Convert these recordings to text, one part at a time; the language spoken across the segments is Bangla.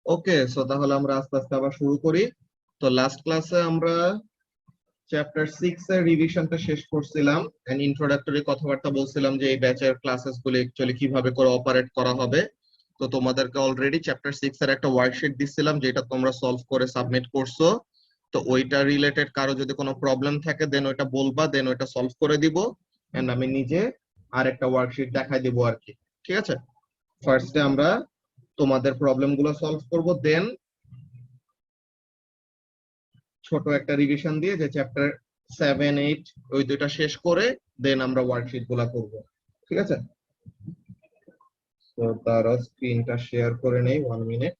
ওকে, সো তাহলে আমরা আস্তে আস্তে আবার শুরু করি। তো লাস্ট ক্লাসে আমরা চ্যাপ্টার 6 এর রিভিশনটা শেষ করছিলাম এন্ড ইন্ট্রোডাক্টরি কথাবার্তা বলছিলাম যে এই ব্যাচের ক্লাসেস গুলো অ্যাকচুয়ালি কিভাবে করে অপারেট করা হবে। তো তোমাদেরকে অলরেডি চ্যাপ্টার 6 এর একটা ওয়ার্কশিট দিছিলাম যেটা তোমরা সলভ করে সাবমিট করছো। তো ওইটা রিলেটেড কারো যদি কোনো প্রবলেম থাকে দেন ওইটা বলবা, দেন ওইটা সলভ করে দিব এন্ড আমি নিজে আরেকটা ওয়ার্কশিট দেখাই দিব আর কি। ঠিক আছে, ফার্স্টে আমরা তোমাদের প্রবলেম গুলো সলভ করব, দেন ছোট একটা রিভিশন দিয়ে যে চ্যাপ্টার 7, 8 ওই দুইটা শেষ করে দেন আমরা ওয়ার্কশিট গুলা করব। ঠিক আছে, তো তার স্ক্রিনটা শেয়ার করে নেই 1 মিনিট।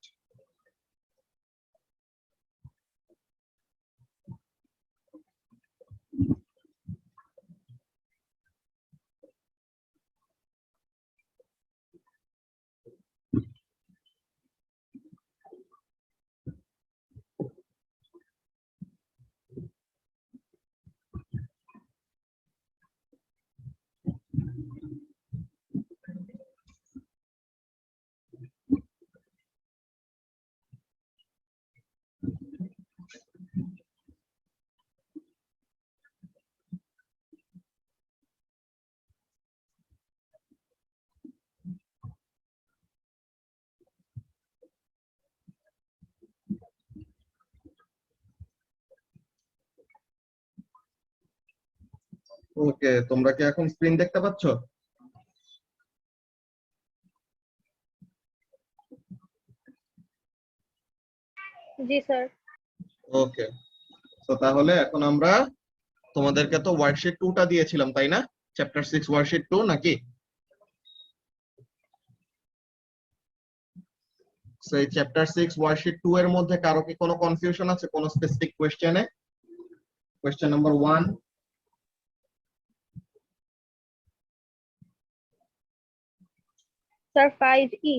ওকে, তোমরা কি এখন স্ক্রিন দেখতে পাচ্ছ? জি স্যার। ওকে, তো তাহলে এখন আমরা তোমাদেরকে তো ওয়ার্কশিট 2টা দিয়েছিলাম তাই না? চ্যাপ্টার 6 ওয়ার্কশিট 2 নাকি? সেই চ্যাপ্টার 6 ওয়ার্কশিট 2 এর মধ্যে কারো কি কোনো কনফিউশন আছে কোনো স্পেসিফিক কোশ্চেনে? Question number 1 sir 5E।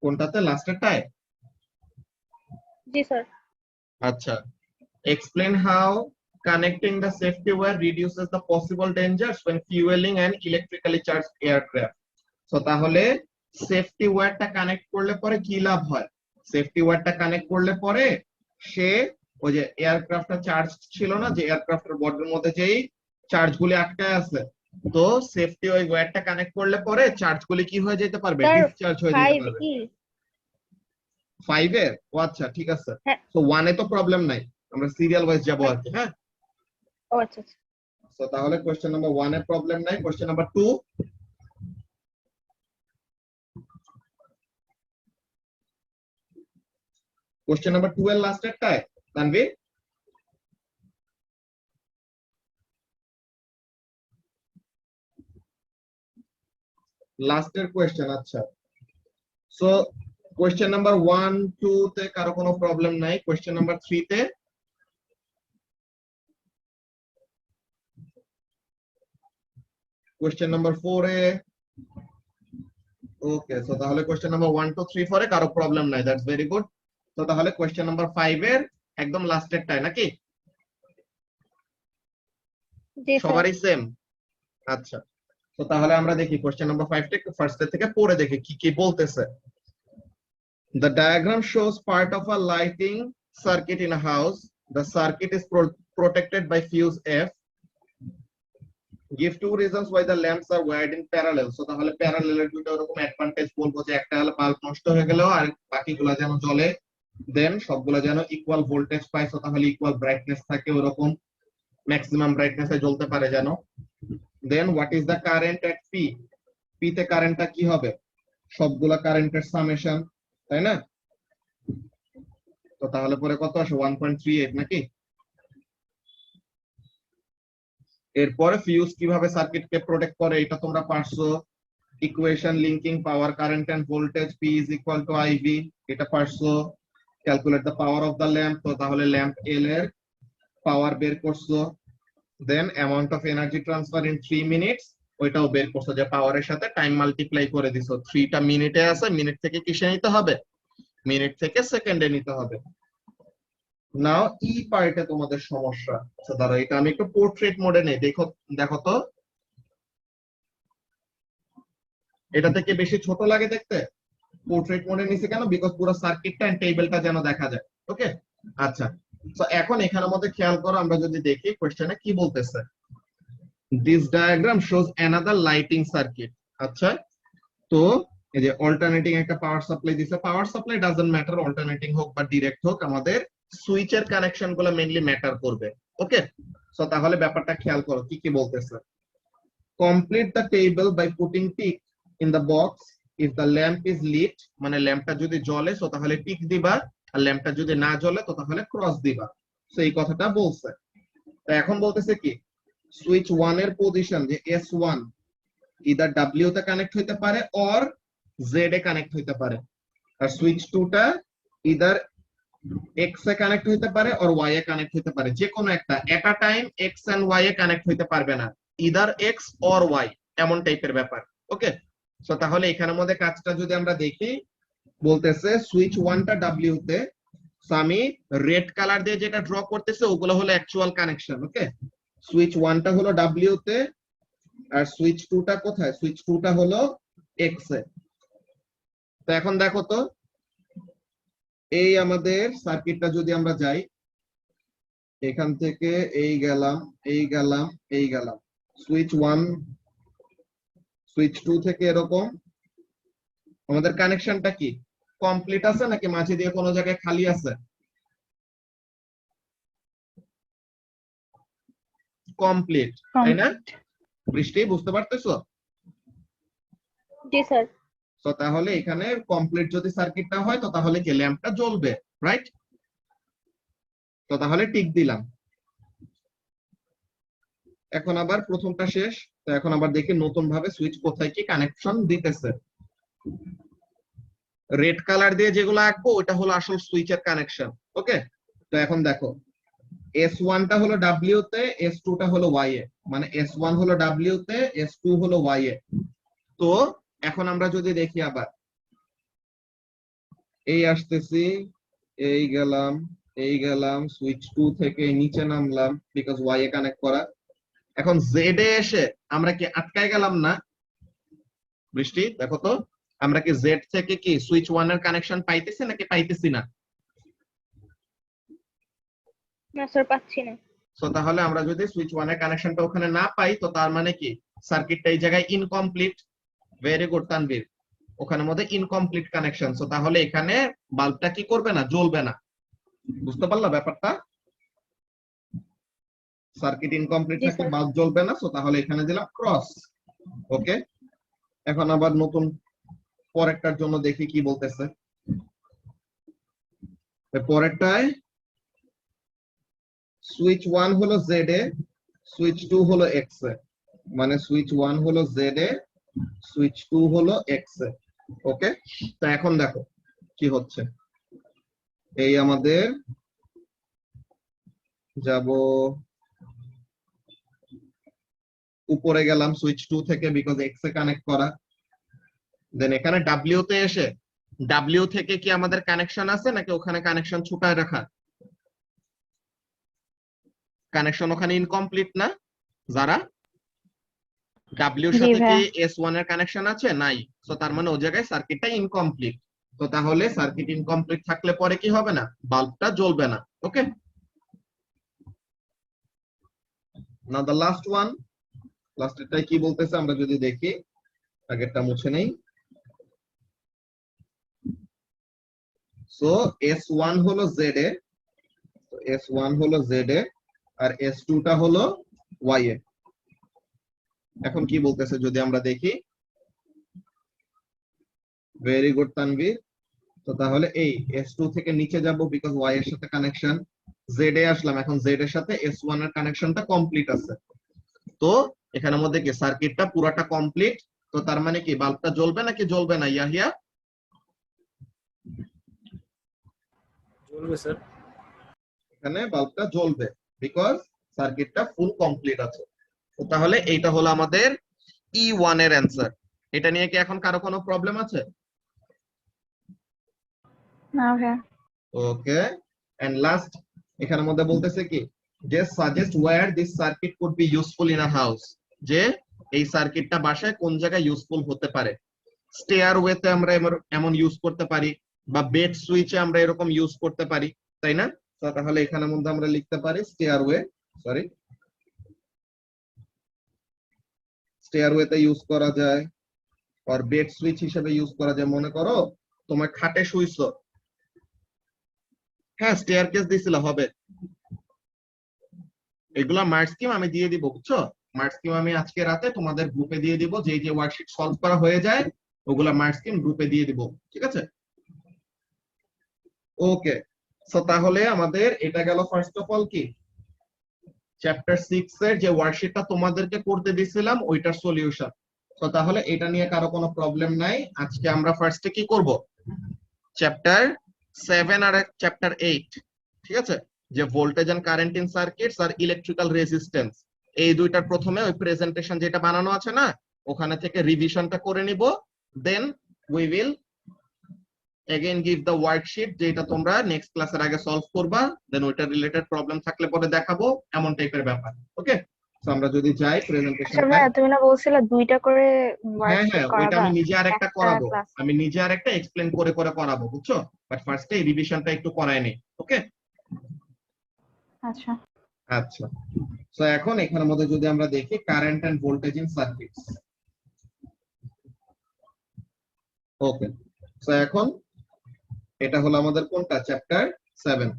কোনটাতে, লাস্টেরটায়? জি স্যার। আচ্ছা, explain how connecting the safety wire reduces the possible dangers when fueling an electrically charged aircraft. So তাহলে সেফটি ওয়্যারটা কানেক্ট করলে পরে কি লাভ হয়? সেফটি ওয়্যারটা কানেক্ট করলে পরে সে ওই যে এয়ারক্রাফটটা চার্জ ছিল না, যে এয়ারক্রাফটের বডির মধ্যে যেই চার্জগুলি আটকায় আছে, তো সেফটি ওই ওয়্যারটা কানেক্ট করলে পরে চার্জগুলি কি হয়ে যেতে পারবে, স্যার ডিসচার্জ হয়ে যেতে পারবে। 5E। 5 এ? ও আচ্ছা, ঠিক আছে। হ্যাঁ। তো 1 এ তো প্রবলেম নাই, আমরা সিরিয়াল ওয়াইজ যাব আর কি। হ্যাঁ, ও আচ্ছা আচ্ছা। তো তাহলে কোশ্চেন নাম্বার 1 এর প্রবলেম নাই। কোশ্চেন নাম্বার 2, কোশ্চেন নাম্বার 2 এর লাস্টেরটায় তানভীর লাস্টের কোশ্চেন। আচ্ছা, সো কোশ্চেন নাম্বার 1, 2 তে কারো কোনো প্রবলেম নাই। কোশ্চেন নাম্বার 3 তে, কোশ্চেন নাম্বার 4 এ। ওকে, সো তাহলে কোশ্চেন নাম্বার 1, 2, 3, 4 এ কারো প্রবলেম নাই, দ্যাটস ভেরি গুড। তো তাহলে কোশ্চেন নাম্বার 5 এর একদম লাস্টেরটায় নাকি জি স্যার। সবারই সেম? আচ্ছা, তো তাহলে আমরা দেখি কোশ্চেন নাম্বার 5 টা একটু ফার্স্ট থেকে পড়ে দেখি কি কি বলতেছে। The diagram shows part of a lighting circuit in a house. The circuit is protected by fuse F. Give two reasons why the lamps are wired in parallel. So তাহলে প্যারালাল এর দুটো এরকম অ্যাডভান্টেজ বলবো যে একটা হলো বাল্ব নষ্ট হয়ে গেলেও আর বাকিগুলো যেন জ্বলে, দেন সবগুলো যেন ইকুয়াল ভোল্টেজ পায়, সো তাহলে ইকুয়াল ব্রাইটনেস থাকে, ওরকম ম্যাক্সিমাম ব্রাইটনেসে জ্বলতে পারে যেন। Then what is the current at P? P তে কারেন্টটা কি হবে? সবগুলা কারেন্টের সামেশন, তাই না? তো তাহলে পরে কত আসে, 1.38 নাকি? এরপরে ফিউজ কিভাবে সার্কিটকে প্রোটেক্ট করে এটা তোমরা পারছো। Equation linking power current and voltage P is equal to IV, এটা পারছো। Calculate the power of the lamp, তো তাহলে ল্যাম্প এল এর পাওয়ার বের করছো। Then amount of energy transfer in 3 minutes, ওইটাও বের করছো যে পাওয়ারের সাথে টাইম মাল্টিপ্লাই করে দিছো। 3টা মিনিটে আছে, মিনিট থেকে কিসে নিতে হবে? মিনিট থেকে সেকেন্ডে নিতে হবে। নাও ই পার্টে তোমাদের সমস্যা। আচ্ছা দাঁড়াও, এটা আমি একটু পোর্ট্রেট মোডে নেই, দেখো দেখো তো এটা থেকে বেশি ছোট লাগে দেখতে? পোর্ট্রেট মোডে নিছি কেন, বিকজ পুরো সার্কিটটা এন্ড টেবিলটা যেন দেখা যায়। ওকে, আচ্ছা। তো এখন এখানের মধ্যে খেয়াল করো, আমরা যদি দেখি কোশ্চেনে কি বলতেছে, this diagram shows another lighting circuit. আচ্ছা, তো এই যে অল্টারনেটিং একটা পাওয়ার সাপ্লাই দিছে, power supply doesn't matter, alternating হোক বা ডিরেক্ট হোক, আমাদের সুইচের কানেকশন গুলো মেইনলি ম্যাটার করবে। ওকে, সো তাহলে ব্যাপারটা খেয়াল করো কি কি বলতেছে। Complete the table by putting tick in the box if the lamp is lit, মানে ল্যাম্পটা যদি জ্বলে সো তাহলে টিক দিবা, আর ল্যাম্পটা যদি না জ্বলে তো তাহলে ক্রস দিবা। সো এই কথাটা বলছে। তো এখন বলতেছে কি, সুইচ 1 এর পজিশন যে S1 ইদার W তে কানেক্ট হইতে পারে অর Z এ কানেক্ট হইতে পারে, আর সুইচ 2 টা ইদার X এ কানেক্ট হইতে পারে অর Y এ কানেক্ট হইতে পারে, যে কোনো একটা at a time X and Y এ কানেক্ট হইতে পারবে না, ইদার X অর Y, এমন টাইপের ব্যাপার। ওকে, সো তাহলে এখানের মধ্যে কাজটা যদি আমরা দেখি, বলতেছে সুইচ 1 টা W তে, সো আমি রেড কালার দিয়ে যেটা ড্র করতেছে ওগুলো হলো অ্যাকচুয়াল কানেকশন। ওকে, সুইচ 1 টা হলো W তে, আর সুইচ 2 টা কোথায়, সুইচ 2 টা হলো X এ। তো এখন দেখো তো, এই আমাদের সার্কিটটা যদি আমরা যাই, এখান থেকে এই গেলাম, এই গেলাম, এই গেলাম, সুইচ 1 সুইচ 2 থেকে এরকম, আমাদের কানেকশনটা কি কমপ্লিট আছে নাকি মাঝে দিয়ে কোনো জায়গায় খালি আছে? কমপ্লিট, তাই না বৃষ্টি, বুঝতে পারতেছো? জি স্যার। তো তাহলে এখানে কমপ্লিট যদি সার্কিটটা হয় তো তাহলে কি ল্যাম্পটা জ্বলবে, রাইট? তো তাহলে টিক দিলাম। এখন আবার প্রথমটা শেষ, তো এখন আবার দেখি নতুন ভাবে সুইচ কোথায় কি কানেকশন দিতেছে। রেড কালার দিয়ে যেগুলো আঁকবো ওটা হলো আসল সুইচের কানেকশন। ওকে, তো এখন দেখো, S1 টা হলো W তে, S2 টা হলো Y এ, মানে S1 হলো W তে, S2 হলো Y এ। তো এখন আমরা যদি দেখি আবার, এই আসতেছি, এই গেলাম, এই গেলাম, সুইচ 2 থেকে নিচে নামলাম বিকজ Y এ কানেক্ট করা। এখন Z এ এসে আমরা কি আটকায় গেলাম না বৃষ্টি? দেখো তো, আমরা কি Z থেকে কি সুইচ 1 এর কানেকশন পাইতেছি নাকি পাইতেছি না? না স্যার, পাচ্ছি না। সো তাহলে আমরা যদি সুইচ 1 এর কানেকশনটা ওখানে না পাই তো তার মানে কি সার্কিটটা এই জায়গায় ইনকমপ্লিট। ভেরি গুড তানভীর, ওখানে মধ্যে ইনকমপ্লিট কানেকশন, সো তাহলে এখানে বাল্বটা কি করবে না, জ্বলবে না। বুঝতে পারলা ব্যাপারটা? সার্কিট ইনকমপ্লিট জি থাকলে স্যার। বাল্ব জ্বলবে না, সো তাহলে এখানে দিলাম ক্রস। ওকে, এখন আবার নতুন পরেরটার জন্য দেখি কি বলতেছে। পরেরটায় সুইচ 1 হলো Z এ, সুইচ 2 হলো X এ, মানে সুইচ 1 হলো Z এ, সুইচ 2 হলো X এ। ওকে, তো এখন দেখো কি হচ্ছে, এই আমাদের যাব উপরে গেলাম সুইচ 2 থেকে বিকজ X এ কানেক্ট করা, দেন এখানে W তে এসে W থেকে কি আমাদের কানেকশন আছে নাকি ওখানে কানেকশন ছুটায় রাখা? কানেকশন ওখানে ইনকমপ্লিট না? যারা W এর জি সাথে কি ভাইয়া। S1 এর কানেকশন আছে? নাই, তো তার মানে ও জায়গায় সার্কিটটা ইনকমপ্লিট। তো তাহলে সার্কিট ইনকমপ্লিট থাকলে পরে কি হবে না, বাল্বটা জ্বলবে না। ওকে, নাও দ্য লাস্ট ওয়ান, লাস্টেরটাই কি বলতেছে আমরা যদি দেখি, আগেরটা মুছে নেই। সো S1 হলো Z এ, S1 হলো Z এ, আর S2 টা হলো Y এ। এখন কি বলতেছে যদি আমরা দেখি, ভেরি গুড তানভীর। তো তাহলে এই S2 থেকে নিচে যাব বিকজ Y এর সাথে কানেকশন, Z এ আসলাম, এখন Z এর সাথে S1 এর কানেকশনটা কমপ্লিট আছে। তো এখানের মধ্যে কি সার্কিটটা পুরাটা কমপ্লিট, তো তার মানে কি বাল্বটা জ্বলবে নাকি জ্বলবে না ইয়াহিয়া? জ্বলবে স্যার। এখানে বাল্বটা জ্বলবে বিকজ সার্কিটটা ফুল কমপ্লিট আছে। তো তাহলে এইটা হলো আমাদের E1 এর অ্যান্সার। এটা নিয়ে কি এখন কারো কোনো প্রবলেম আছে? না ভাইয়া। ওকে, এন্ড লাস্ট এখানের মধ্যে বলতেছে কি, যে suggest where this circuit could be useful in a house, যে এই সার্কিটটা বাসায় কোন জায়গায় ইউজফুল হতে পারে। স্টেয়ারওয়েতে আমরা এমন ইউজ করতে পারি, বা বেড সুইচে আমরা এরকম ইউজ করতে পারি, তাই না? তো তাহলে এখানের মধ্যে আমরা লিখতে পারি স্টেয়ারওয়ে, সরি, স্টেয়ারওয়েতে ইউজ করা যায়, আর বেড সুইচ হিসেবে ইউজ করা যায়। মনে করো তোমার খাটে শুইছো, হ্যাঁ স্টেয়ারকেস দিছিল হবে। এগুলা মার্ক স্কিম আমি দিয়ে দিব, বুঝছো? মার্ক স্কিম আমি আজকে রাতে তোমাদের গ্রুপে দিয়ে দিব, যে যে ওয়ার্কশিট সলভ করা হয়ে যায় ওগুলা মার্ক স্কিম গ্রুপে দিয়ে দিব, ঠিক আছে? ওকে, সো তাহলে আমাদের এটা গেল ফার্স্ট অফ অল কি চ্যাপ্টার 6 এর যে ওয়ার্কশিটটা তোমাদেরকে করতে দিছিলাম ওইটার সলিউশন। তো তাহলে এটা নিয়ে কারো কোনো প্রবলেম নাই। আজকে আমরা ফার্স্টে কি করব, চ্যাপ্টার 7 আর চ্যাপ্টার 8, ঠিক আছে, যে voltage and current in circuits আর ইলেকট্রিক্যাল রেজিস্ট্যান্স, এই দুইটার প্রথমে ওই প্রেজেন্টেশন যেটা বানানো আছে না ওখানে থেকে রিভিশনটা করে নিব, then we will again give the worksheet যেটা তোমরা নেক্সট ক্লাসের আগে সলভ করবা, দেন ওইটা রিলেটেড প্রবলেম থাকলে পরে দেখাবো, এমন টাইপের ব্যাপার। ওকে, সো আমরা যদি যাই আচ্ছা প্রেজেন্টেশনটা। ভাইয়া, তুমি না বলছিলে 2টা করে হ্যাঁ ওয়ার্কশিট হ্যাঁ, ওইটা করাবা আমি নিজে আরেকটা একটা করাবো, ক্লাসে? আমি নিজে আরেকটা এক্সপ্লেন করে করে করাবো, বুঝছো? বাট ফার্স্টে এই রিভিশনটা একটু করায় নেই। ওকে আচ্ছা। আচ্ছা, সো এখন এখানের মধ্যে যদি আমরা দেখি current and voltage in circuits. Okay, so এখন এটা হলো আমাদের কোনটা, চ্যাপ্টার 7।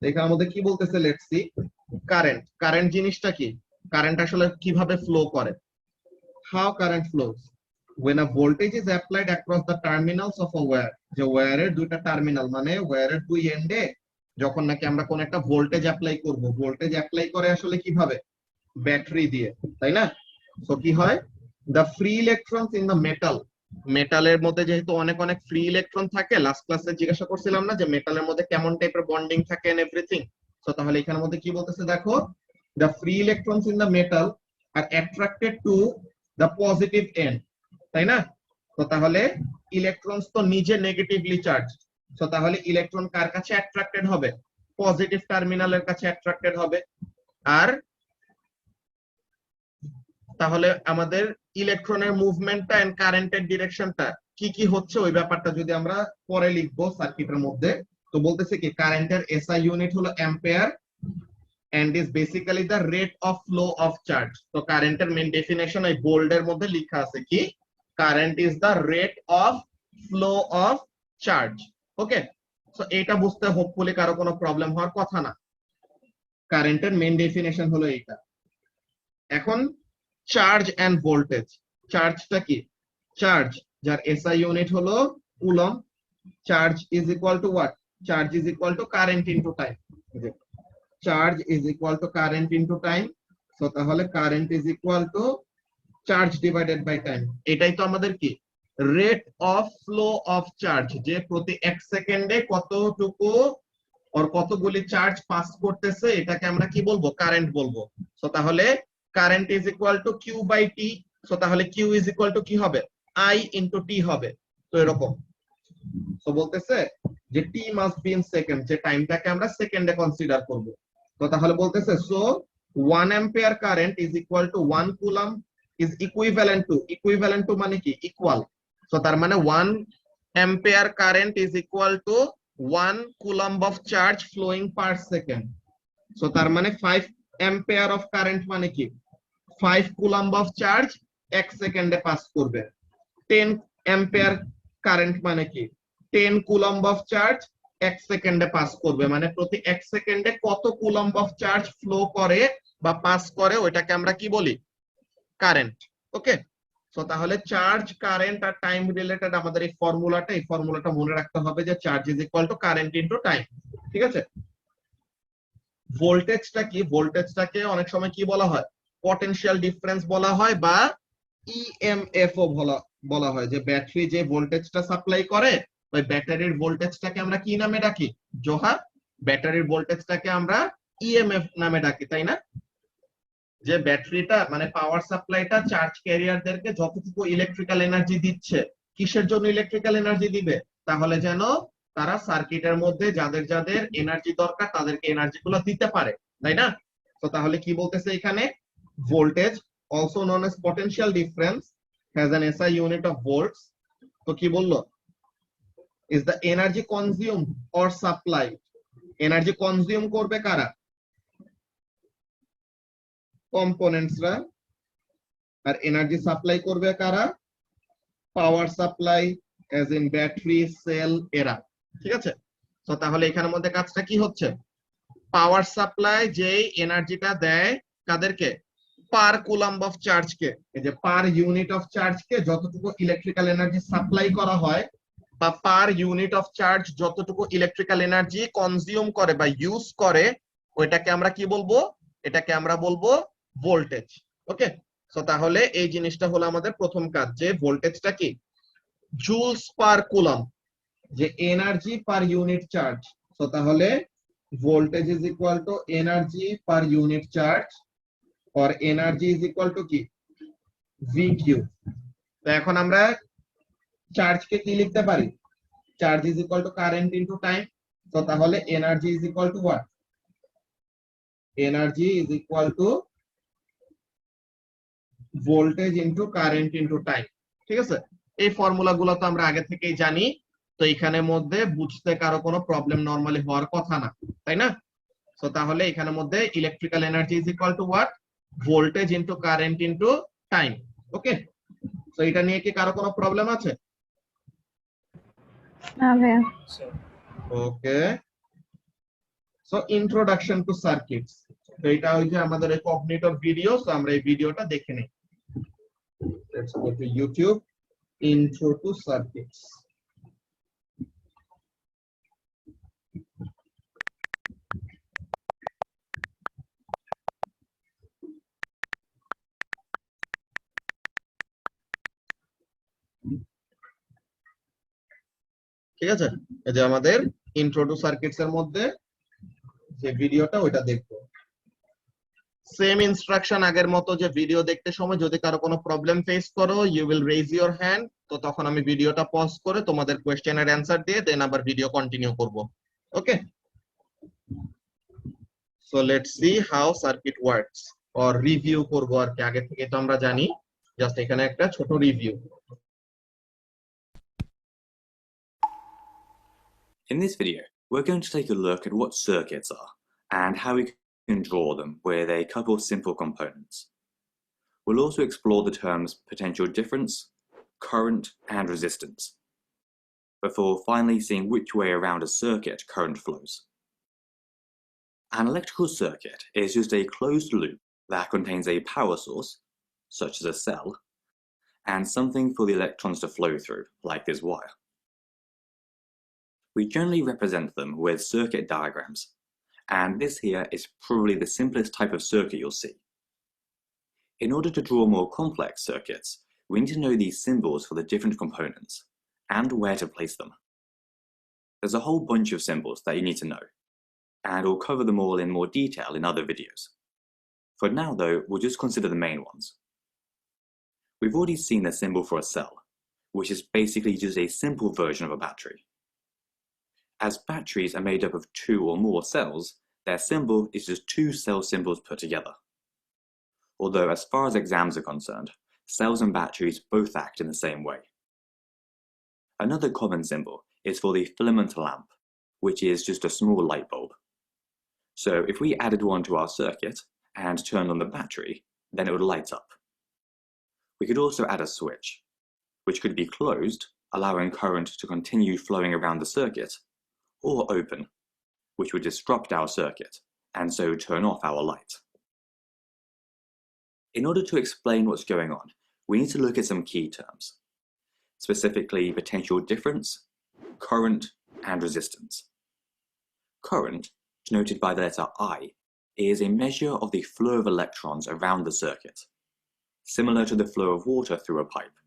এখানের মধ্যে কি বলতেছে, লেটস সি। কারেন্ট, কারেন্ট জিনিসটা কি, কারেন্ট আসলে কিভাবে ফ্লো করে, how current flows when a voltage is applied across the terminals of a wire, যে ওয়্যারের দুইটা টার্মিনাল মানে ওয়্যারের দুই এন্ডে যখন নাকি আমরা কোন একটা ভোল্টেজ অ্যাপ্লাই করব, ভোল্টেজ অ্যাপ্লাই করে আসলে কিভাবে, ব্যাটারি দিয়ে, তাই না? সো কি হয়, the free electrons in the metal, মেটালের মধ্যে যেহেতু অনেক অনেক ফ্রি ইলেকট্রন থাকে, লাস্ট ক্লাসে জিজ্ঞাসা করছিলাম না যে মেটালের মধ্যে কেমন টাইপের বন্ডিং থাকে এন্ড এভরিথিং। সো তাহলে এখানের মধ্যে কি বলতেছে দেখো, the free electrons in the metal are attracted to the positive end, তাই না? তো তাহলে ইলেকট্রনস তো নিজে নেগেটিভলি চার্জ, সো তাহলে ইলেকট্রন কার কাছে অ্যাট্রাক্টেড হবে, পজিটিভ টার্মিনালের কাছে অ্যাট্রাক্টেড হবে। আর তাহলে আমাদের ইলেকট্রনের মুভমেন্টটা এন্ড কারেন্টের ডিরেকশনটা কি কি হচ্ছে ওই ব্যাপারটা যদি আমরা পরে লিখবো সার্কিটের মধ্যে। তো বলতেছে কি কারেন্টের এসআই ইউনিট হলো ampere and is basically the rate of flow of charge. তো কারেন্টের মেইন ডেফিনেশন এই বোল্ডের মধ্যে লেখা আছে কি, current is the rate of flow of charge. Okay, so এটা বুঝতে হোপফুলি কারো কোনো প্রবলেম হওয়ার কথা না। কারেন্টের মেইন ডেফিনেশন হলো এইটা। এখন চার্জ এন্ড ভোল্টেজ, চার্জটা কি, চার্জ যার এসআই ইউনিট হলো coulomb, charge is equal to what, charge is equal to current into time, charge is equal to current into time. So তাহলে current is equal to charge divided by time, এটাই তো আমাদের কি rate of flow of charge, যে প্রতি 1 সেকেন্ডে কতটুকু আর কতগুলি চার্জ পাস করতেছে এটাকে আমরা কি বলবো, কারেন্ট বলবো। সো তাহলে current is equal to Q by T, so তাহলে কিউ ইজ ইকুয়াল টু কি হবে, আই ইনটু টি হবে। তো এরকম, সো বলতেছে যে T must be in second, যে টাইমটাকে আমরা সেকেন্ডে কনসিডার করব। তো তাহলে বলতেছে so 1 ampere current is equal to 1 coulomb is equivalent to মানে কি ইকুয়াল, সো তার মানে 1 ampere current is equal to 1 coulomb of charge flowing per second. So তার মানে 5 অ্যাম্পিয়ার অফ কারেন্ট মানে কি 5 কুলম্ব অফ চার্জ 1 সেকেন্ডে পাস করবে। 10 অ্যাম্পিয়ার কারেন্ট মানে কি 10 কুলম্ব অফ চার্জ 1 সেকেন্ডে পাস করবে, মানে প্রতি 1 সেকেন্ডে কত কুলম্ব অফ চার্জ ফ্লো করে বা পাস করে ওইটাকে আমরা কি বলি, কারেন্ট। ওকে, সো তাহলে চার্জ, কারেন্ট আর টাইম রিলেটেড আমাদের এই ফর্মুলাটা মনে রাখতে হবে যে charge is equal to current into time, ঠিক আছে? ভোল্টেজটা কি, ভোল্টেজটাকে অনেক সময় কি বলা হয়, পটেনশিয়াল ডিফারেন্স বলা হয় বা ইএমএফ ও বলা হয়, যে ব্যাটারি যে ভোল্টেজটা সাপ্লাই করে ওই ব্যাটারির ভোল্টেজটাকে আমরা কি নামে ডাকি, জোহা, ব্যাটারির ভোল্টেজটাকে আমরা ইএমএফ নামে ডাকি, তাই না? যে ব্যাটারিটা মানে পাওয়ার সাপ্লাইটা চার্জ ক্যারিয়ারদেরকে যতটুকু ইলেকট্রিক্যাল এনার্জি দিচ্ছে, কিসের জন্য ইলেকট্রিক্যাল এনার্জি দিবে, তাহলে যেন তারা সার্কিটের মধ্যে যাদের যাদের এনার্জি দরকার তাদেরকে এনার্জি গুলো দিতে পারে, তাই না? তো তাহলে কি বলতেছে এখানে, voltage, also known as potential difference, has an SI unit of volts. তো কি বললো? Is the energy consumed or supplied? Energy consume করবে কারা? Components রা। আর energy supply করবে কারা? Power supply, as in battery, cell এরা। ঠিক আছে? তো তাহলে এখানের মধ্যে কাজটা কি হচ্ছে? পাওয়ার সাপ্লাই যেই এনার্জিটা দেয় কাদেরকে? পার কুলাম্ব অফ চার্জ কে, এই যে পার ইউনিট অফ চার্জ কে যতটুকু ইলেকট্রিক্যাল এনার্জি সাপ্লাই করা হয় বা পার ইউনিট অফ চার্জ যতটুকু ইলেকট্রিক্যাল এনার্জি কনজিউম করে বা ইউজ করে, ওইটাকে আমরা কি বলবো? এটাকে আমরা বলবো ভোল্টেজ। ওকে, সো তাহলে এই জিনিসটা হলো আমাদের প্রথম কাজ, যে ভোল্টেজটা কি? জুলস পার কুলাম্ব, যে energy per unit charge. So তাহলে voltage is equal to energy per unit charge, or energy is equal to কি? VQ। তো এখন আমরা চার্জ কে কি লিখতে পারি? Charge is equal to current into time। তো তাহলে energy is equal to what? Energy is equal to voltage into current into time। ঠিক আছে, এই ফর্মুলা গুলো তো আমরা আগে থেকেই জানি, তো এখানের মধ্যে বুঝতে কারো কোনো প্রবলেম নরমালি হওয়ার কথা না, তাই না? তো তাহলে এখানের মধ্যে electrical energy is equal to what? Voltage into current into time. Okay, তো এটা নিয়ে কি কারো কোনো প্রবলেম আছে? না ভাইয়া। ওকে, সো ইন্ট্রোডাকশন টু সার্কিটস। তো এটা ওই যে আমাদের এই কগনিটিভ ভিডিও, সো আমরা এই ভিডিওটা দেখে নেই। Let's go to YouTube, intro to circuits. ঠিক আছে, এই যে আমাদের ইন্ট্রো টু সার্কিটস এর মধ্যে যে ভিডিওটা ওইটা দেখবো। সেম ইনস্ট্রাকশন আগের মতো, যে ভিডিও দেখতে সময় যদি কারো কোনো প্রবলেম ফেস করো, you will raise your hand. তো তখন আমি ভিডিওটা পজ করে তোমাদের কোয়েশ্চেনের অ্যান্সার দিয়ে দেন আবার ভিডিও কন্টিনিউ করব। Okay, so let's see how circuit works, or review করব আর কি, আগে থেকে তো আমরা জানি, জাস্ট এখানে একটা ছোট review. In this video, we're going to take a look at what circuits are and how we can draw them with a couple of simple components. We'll also explore the terms potential difference, current, and resistance, before finally seeing which way around a circuit current flows. An electrical circuit is just a closed loop that contains a power source, such as a cell, and something for the electrons to flow through, like this wire. We generally represent them with circuit diagrams, and this here is probably the simplest type of circuit you'll see. In order to draw more complex circuits, we need to know these symbols for the different components and where to place them. There's a whole bunch of symbols that you need to know, and we'll cover them all in more detail in other videos. For now though, we'll just consider the main ones. We've already seen the symbol for a cell, which is basically just a simple version of a battery. As batteries are made up of two or more cells, their symbol is just two cell symbols put together. Although as far as exams are concerned, cells and batteries both act in the same way. Another common symbol is for the filament lamp, which is just a small light bulb. So if we added one to our circuit and turned on the battery, then it would light up. We could also add a switch, which could be closed, allowing current to continue flowing around the circuit, or open, which would disrupt our circuit and so turn off our light. In order to explain what's going on, we need to look at some key terms, specifically potential difference, current, and resistance. Current, denoted by the letter I, is a measure of the flow of electrons around the circuit, similar to the flow of water through a pipe,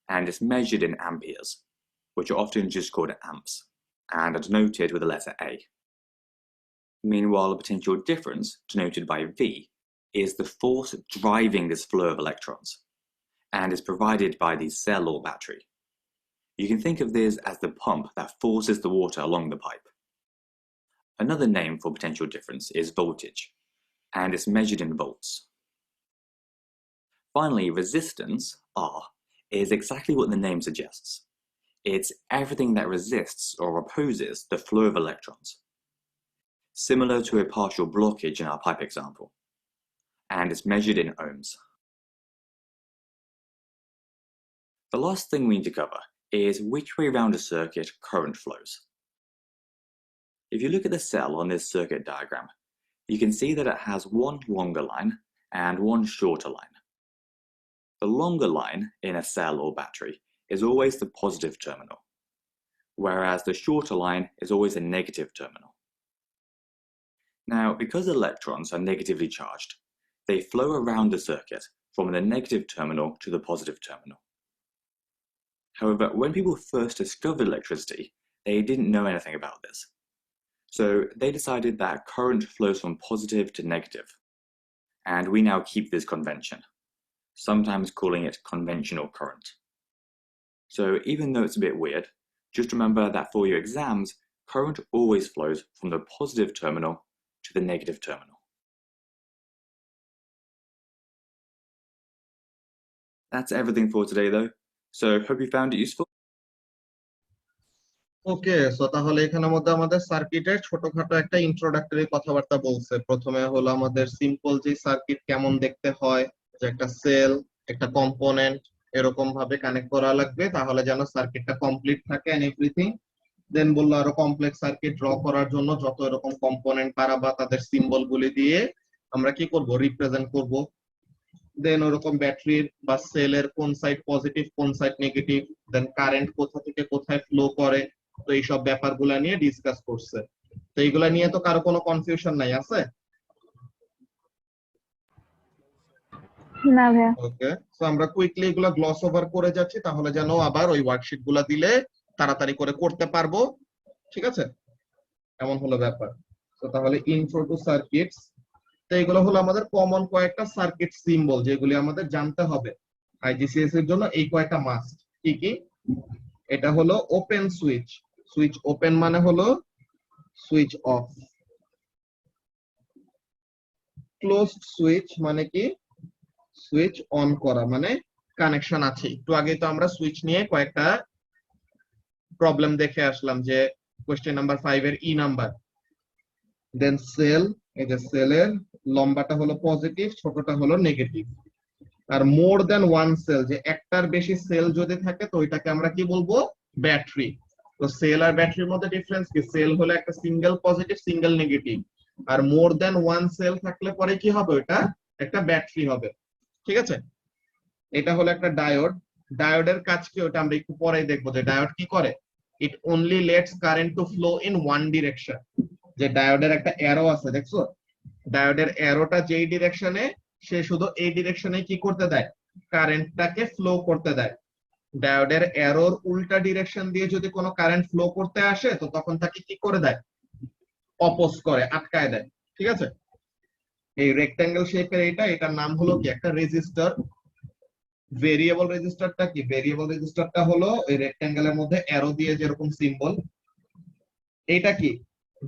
and is measured in amperes, which are often just called amps, and are denoted with the letter A. Meanwhile, the potential difference, denoted by V, is the force driving this flow of electrons, and is provided by the cell or battery. You can think of this as the pump that forces the water along the pipe. Another name for potential difference is voltage, and is measured in volts. Finally, resistance, R, is exactly what the name suggests. It's everything that resists or opposes the flow of electrons, similar to a partial blockage in our pipe example, and it's measured in ohms. The last thing we need to cover is which way round a circuit current flows. If you look at the cell on this circuit diagram, you can see that it has one longer line and one shorter line. The longer line in a cell or battery is always the positive terminal, whereas the shorter line is always a negative terminal. Now, because electrons are negatively charged, they flow around the circuit from the negative terminal to the positive terminal. However, when people first discovered electricity, they didn't know anything about this. So they decided that current flows from positive to negative, and we now keep this convention, sometimes calling it conventional current. So even though it's a bit weird, just remember that for your exams, current always flows from the positive terminal to the negative terminal. That's everything for today though, so hope you found it useful. Okay, so তাহলে এখানের মধ্যে আমাদের সার্কিটের ছোটখাটো একটা ইন্ট্রোডাক্টরি কথাবার্তা বলছে। প্রথমে হলো আমাদের সিম্পল যে সার্কিট কেমন দেখতে হয়, যে একটা সেল, একটা কম্পোনেন্ট এরকম ভাবে কানেক্ট করা লাগবে তাহলে যেন সার্কিটটা কমপ্লিট থাকে এন্ড এভরিথিং। দেন বললো আরো কমপ্লেক্স সার্কিট ড্র করার জন্য যত এরকম কম্পোনেন্ট পারা বা তাদের সিম্বল গুলি দিয়ে আমরা কি করব, রিপ্রেজেন্ট করব। দেন ওরকম ব্যাটারির বা সেলের কোন সাইড পজিটিভ কোন সাইড নেগেটিভ, দেন কারেন্ট কোথা থেকে কোথায় ফ্লো করে, তো এইসব ব্যাপারগুলা নিয়ে ডিসকাস করছে। তো এইগুলা নিয়ে তো কারো কোনো কনফিউশন নাই আছে? না ভাইয়া। ওকে, সো আমরা কুইকলি এগুলা গ্লস ওভার করে যাচ্ছি তাহলে যেন আবার ওই ওয়ার্কশিট গুলা দিলে তাড়াতাড়ি করে করতে পারবো, ঠিক আছে? এমন হলো ব্যাপার। তো তাহলে ইন্ট্রো টু সার্কিটস, তো এগুলো হলো আমাদের কমন কয়েকটা সার্কিট সিম্বল যেগুলি আমাদের জানতে হবে আইজিসিএস এর জন্য। এই কয়েকটা মাস্ট কি কি? এটা হলো ওপেন সুইচ, সুইচ ওপেন মানে হলো সুইচ অফ। ক্লোজড সুইচ মানে কি? সুইচ অন করা, মানে কানেকশন আছে। একটু আগে তো আমরা সুইচ নিয়ে কয়েকটা প্রবলেম দেখে আসলাম, যে কোশ্চেন নাম্বার 5 এর ই নাম্বার। দেন সেল, এই যে সেলের লম্বাটা হলো পজিটিভ, ছোটটা হলো নেগেটিভ। আর মোর দেন ওয়ান সেল, যে একটার বেশি সেল যদি থাকে তো ওইটাকে আমরা কি বলবো? ব্যাটারি। তো সেল আর ব্যাটারির মধ্যে ডিফারেন্স কি? সেল হলো একটা সিঙ্গেল পজিটিভ সিঙ্গেল নেগেটিভ, আর মোর দেন ওয়ান সেল থাকলে পরে কি হবে? ওটা একটা ব্যাটারি হবে, ঠিক আছে? এটা হলো একটা ডায়োড। ডায়োডের কাজ কি ওটা আমরা একটু পরেই দেখবো, যে ডায়োড কি করে। It only lets current to flow in one direction. যে ডায়োডের একটা অ্যারো আছে দেখছো, ডায়োডের অ্যারোটা যেই ডিরেকশনে, সে শুধু এই ডিরেকশনে কি করতে দেয়? কারেন্টটাকে ফ্লো করতে দেয়। ডায়োডের অ্যারোর উল্টা ডিরেকশন দিয়ে যদি কোনো কারেন্ট ফ্লো করতে আসে তো তখন তাকে কি করে দেয়? অপোজ করে, আটকায় দেয়, ঠিক আছে? এই রেক্ট্যাঙ্গেল শেপের এটার নাম হলো কি? একটা রেজিস্টার। ভেরিয়েবল রেজিস্টারটা কি? ভেরিয়েবল রেজিস্টারটা হলো এই রেক্ট্যাঙ্গেলের মধ্যে অ্যারো দিয়ে যেরকম সিম্বল। এটা কি?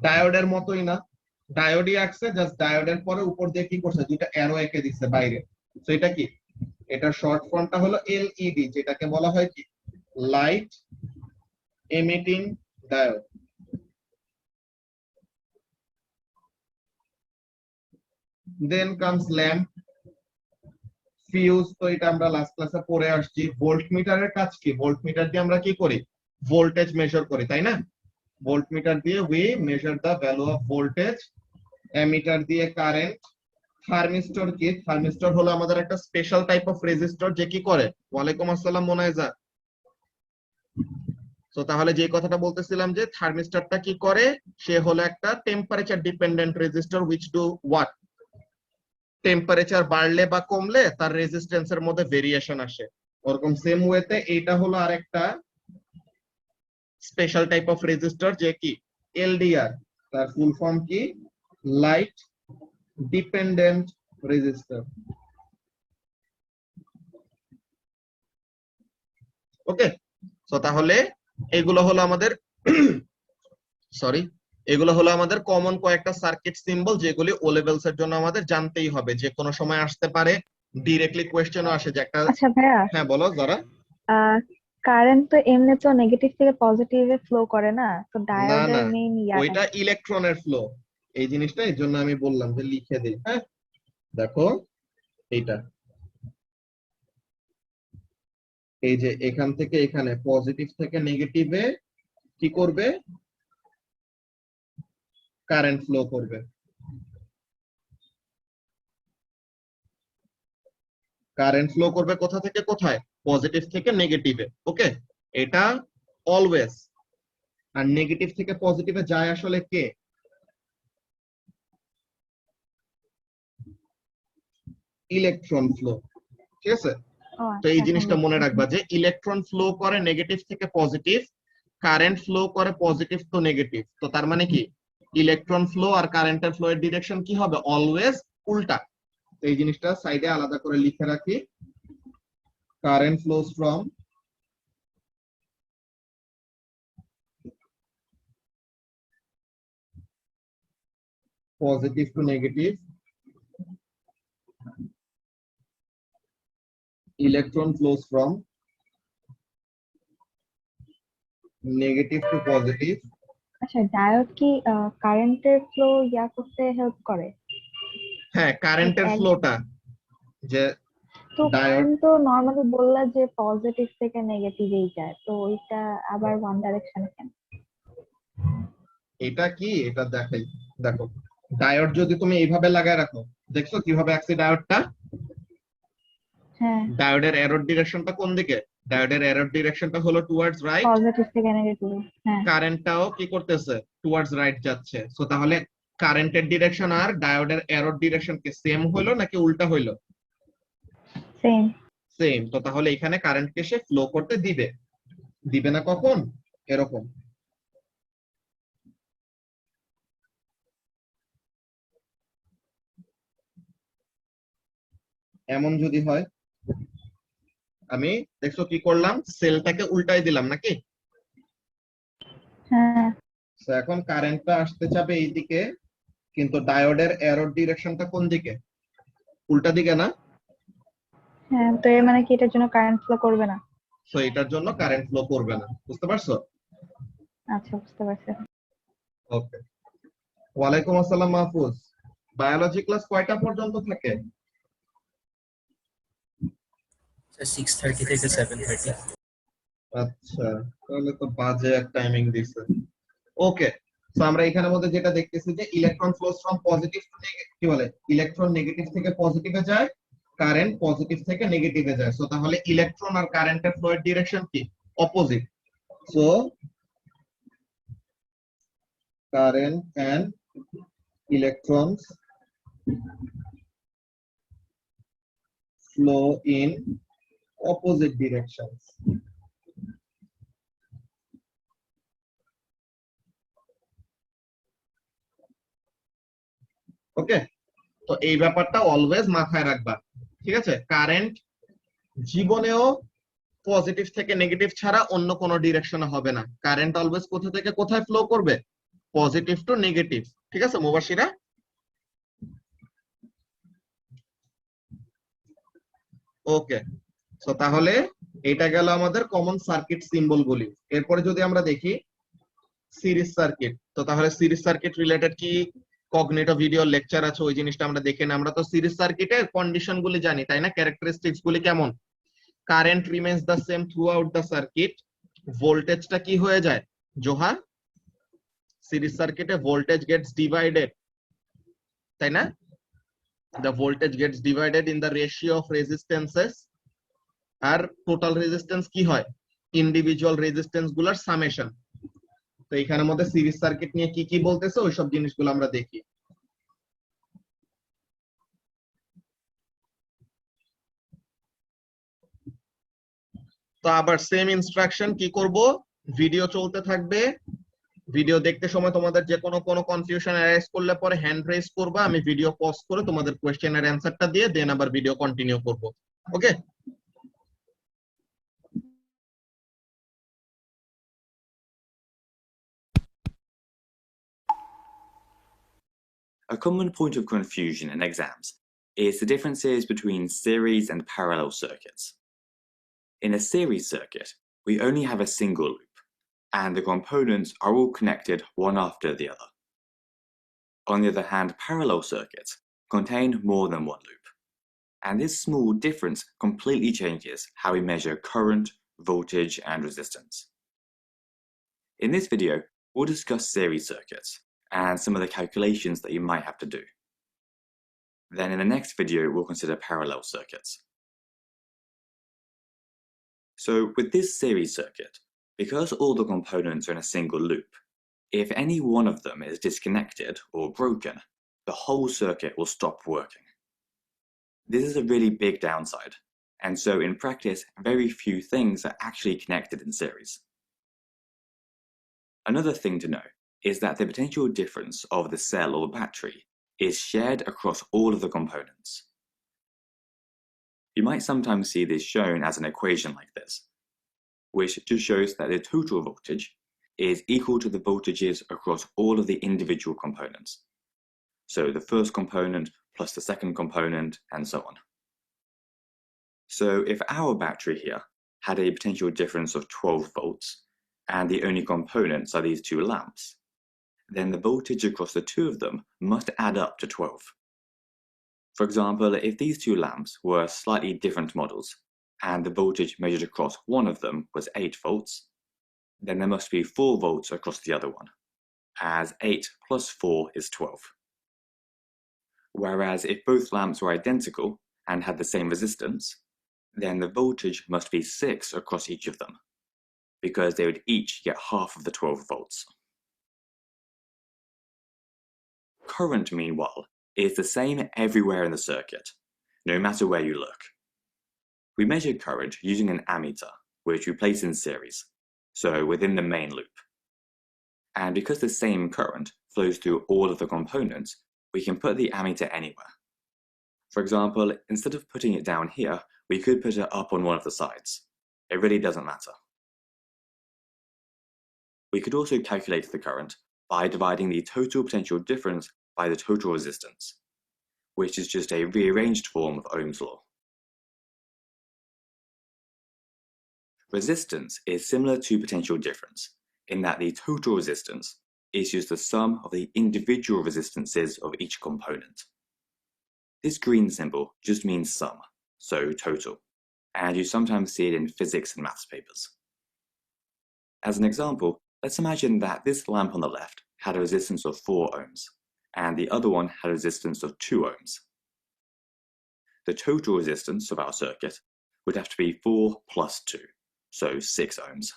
ডায়োডের মতোই না, ডায়োডই আঁকছে, জাস্ট ডায়োডের পরে উপর দিয়ে কি করছে? দুইটা অ্যারো এঁকে দিচ্ছে বাইরে। তো এটা কি? এটা শর্ট ফর্মটা হলো এলইডি, যেটাকে বলা হয় কি? Light emitting diode. Then comes lamp, fuse, তো এটা আমরা লাস্ট ক্লাসে পড়ে আসছি। ভোল্টমিটারের কাজ কি? ভোল্টমিটার দিয়ে আমরা কি করি? ভোল্টেজ মেজার করি, তাই না? ভোল্টমিটার দিয়ে we measure the value of voltage. Ammeter দিয়ে কারেন্ট। থার্মিস্টর কি? থার্মিস্টর হলো আমাদের একটা স্পেশাল টাইপ অফ রেজিস্টর যে কি করে। ওয়ালাইকুম আসসালাম মোনায়েজা। তো তাহলে যে কথাটা বলতেছিলাম, যে থার্মিস্টরটা কি করে? সে হলো একটা temperature dependent resistor which do what? Temperature বাড়লে বা কমলে তার রেজিস্ট্যান্সের মধ্যে ভেরিয়েশন আসে। ওরকম সেম ওয়েতে এইটা হলো আরেকটা স্পেশাল টাইপ অফ রেজিস্টর যে কি? এলডিআর। তার ফুল ফর্ম কি? Light dependent resistor. Okay, so তাহলে এগুলো হলো আমাদের সরি, এগুলো হলো আমাদের কমন কয়েকটা সার্কিট সিম্বল যেগুলি ও লেভেলস এর জন্য আমাদের জানতেই হবে, যে কোনো সময় আসতে পারে ডিরেক্টলি কোয়েশ্চেনও আসে যে একটা, আচ্ছা ভাইয়া, হ্যাঁ বলো যারা। কারেন্ট তো এমনি তো নেগেটিভ থেকে পজিটিভে ফ্লো করে না, তো না ডায়োডের না, মেইন ইয়াটা ওইটা কি? ইলেকট্রনের ফ্লো। এই জিনিসটা এর জন্য আমি বললাম যে লিখে দিই। হ্যাঁ, দেখো এইটা, এই যে এখান থেকে এখানে পজিটিভ থেকে নেগেটিভে কি করবে, কারেন্ট ফ্লো করবে। কারেন্ট ফ্লো করবে কোথা থেকে কোথায়, পজিটিভ থেকে নেগেটিভে। ওকে, এটা অলওয়েজ। আর নেগেটিভ থেকে পজিটিভে যায় আসলে কে, ইলেকট্রন ফ্লো। ঠিক আছে, ও তো এই আচ্ছা, জিনিসটা হ্যাঁ। মনে রাখবা যে ইলেকট্রন ফ্লো করে নেগেটিভ থেকে পজিটিভ, কারেন্ট ফ্লো করে পজিটিভ টু নেগেটিভ। তো তার মানে কি, ইলেকট্রন ফ্লো আর কারেন্টের ফ্লো এর ডিরেকশন কি হবে, অলওয়েজ উল্টা। তো এই জিনিসটা সাইডে আলাদা করে লিখে রাখি, current flows from positive to negative, electron flows from negative to positive. আচ্ছা, ডায়োড কি কারেন্টের ফ্লো ইয়া করতে হেল্প করে? হ্যাঁ, Like কারেন্টের ফ্লোটা, যে তো ডায়োড, কারেন্ট তো নর্মালি বললা যে পজিটিভ থেকে নেগেটিভেই যায়, তো ওইটা আবার ওয়ান ডাইরেকশনে কেন? এটা কি, এটা দেখাই। দেখো, ডায়োড যদি তুমি এইভাবে লাগায় রাখো, দেখছো কিভাবে আঁকছি ডায়োডটা, হ্যাঁ, ডায়োডের এরর ডিরেকশনটা কোন দিকে, ডায়োডের এরর ডিরেকশনটা হলো টুয়ার্ডস রাইট, পজিটিভ থেকে নেগেটিভ। হ্যাঁ, কারেন্টটাও কি করতেছে, টুয়ার্ডস রাইট যাচ্ছে। সো তাহলে কারেন্টের ডিরেকশন আর ডায়োডের এরর ডিরেকশন কি সেম হইলো নাকি উল্টা হইলো, সেম। সেম। তো তাহলে এখানে কারেন্টকে সে ফ্লো করতে দিবে, দিবে না কখন, এরকম। এমন যদি হয়, আমি দেখছো কি করলাম, সেলটাকে উল্টাই দিলাম নাকি। হ্যাঁ, তো এখন কারেন্টটা আসতে যাবে এইদিকে, কিন্তু ডায়োডের এরর ডিরেকশনটা কোন দিকে, উল্টা দিকে না। হ্যাঁ, তো এর মানে কি এটার জন্য কারেন্ট ফ্লো করবে না? তো এটার জন্য কারেন্ট ফ্লো করবে না, বুঝতে পারছো। আচ্ছা, বুঝতে পারছি। ওকে, ওয়ালাইকুম আসসালাম মাহফুজ। বায়োলজি ক্লাস কয়টা পর্যন্ত থাকে? 6:30 থেকে 7:30। আচ্ছা, তাহলে তো বাজে এক টাইমিং দিছে। ওকে, তো আমরা এখানের মধ্যে যেটা দেখতেছি যে electron flows from positive to negative, কি বলে, ইলেকট্রন নেগেটিভ থেকে পজিটিভে যায়, কারেন্ট পজিটিভ থেকে নেগেটিভে যায়। সো তাহলে ইলেকট্রন আর কারেন্টের ফ্লো এর ডিরেকশন কি, opposite. So current and electrons flow in opposite directions. Okay, তো এই ব্যাপারটা অলওয়েজ মাথায় রাখবা। ঠিক আছে, কারেন্ট জীবনেও পজিটিভ থেকে নেগেটিভ ছাড়া অন্য কোনো ডিরেকশনে হবে না। কারেন্ট অলওয়েজ কোথা থেকে কোথায় ফ্লো করবে, পজিটিভ টু নেগেটিভ। ঠিক আছে মুবাশিরা। ওকে, তো তাহলে এটা গেল আমাদের কমন সার্কিট সিম্বল গুলি। এরপরে যদি আমরা দেখি সিরিজ সার্কিট, তো তাহলে সিরিজ সার্কিট রিলেটেড কি কগনিটো ভিডিও লেকচার আছে, ওই জিনিসটা আমরা দেখে নিই। আমরা তো সিরিজ সার্কিটের কন্ডিশন গুলি জানি তাই না, ক্যারেক্টারিস্টিক্স গুলি কেমন, current remains the same throughout the circuit, ভোল্টেজটা কি হয়ে যায় জোহা, সিরিজ সার্কিটে ভোল্টেজ গেটস ডিভাইডেড, তাই না, the voltage gets divided in the ratio of resistances, আর টোটাল রেজিস্ট্যান্স কি হয়, ইন্ডিভিজুয়াল রেজিস্ট্যান্স গুলার সামেশন। তো এখানের মধ্যে সিরিজ সার্কিট নিয়ে কি কি বলতেছে ওইসব জিনিসগুলো আমরা দেখি। তো আবার সেম ইনস্ট্রাকশন, কি করব, ভিডিও চলতে থাকবে, ভিডিও দেখতে সময় তোমাদের যে কোনো কনফিউশন অ্যারাইজ করলে পরে হ্যান্ড রেজ করবা, আমি ভিডিও পজ করে তোমাদের কোশ্চেনের অ্যানসারটা দিয়ে দেন আবার ভিডিও কন্টিনিউ করব। ওকে, A common point of confusion in exams is the differences between series and parallel circuits. In a series circuit, we only have a single loop, and the components are all connected one after the other. On the other hand, parallel circuits contain more than one loop, and this small difference completely changes how we measure current, voltage, and resistance. In this video, we'll discuss series circuits and some of the calculations that you might have to do. Then in the next video, we'll consider parallel circuits. So with this series circuit, because all the components are in a single loop, if any one of them is disconnected or broken, the whole circuit will stop working. This is a really big downside, and so in practice, very few things are actually connected in series. Another thing to know is that the potential difference of the cell or battery is shared across all of the components. You might sometimes see this shown as an equation like this, which just shows that the total voltage is equal to the voltages across all of the individual components. So the first component plus the second component, and so on. So if our battery here had a potential difference of 12 volts, and the only components are these two lamps, then the voltage across the two of them must add up to 12. For example, if these two lamps were slightly different models, and the voltage measured across one of them was 8 volts, then there must be 4 volts across the other one, as 8 plus 4 is 12. Whereas if both lamps were identical and had the same resistance, then the voltage must be 6 across each of them, because they would each get half of the 12 volts. Current, meanwhile, is the same everywhere in the circuit, no matter where you look. We measure current using an ammeter, which we place in series, so within the main loop. And because the same current flows through all of the components, we can put the ammeter anywhere. For example, instead of putting it down here, we could put it up on one of the sides. It really doesn't matter. We could also calculate the current by dividing the total potential difference by the total resistance, which is just a rearranged form of Ohm's law. Resistance is similar to potential difference, in that the total resistance is just the sum of the individual resistances of each component. This green symbol just means sum, so total, and you sometimes see it in physics and maths papers. As an example, let's imagine that this lamp on the left had a resistance of 4 ohms, and the other one had a resistance of 2 ohms. The total resistance of our circuit would have to be 4 plus 2, so 6 ohms.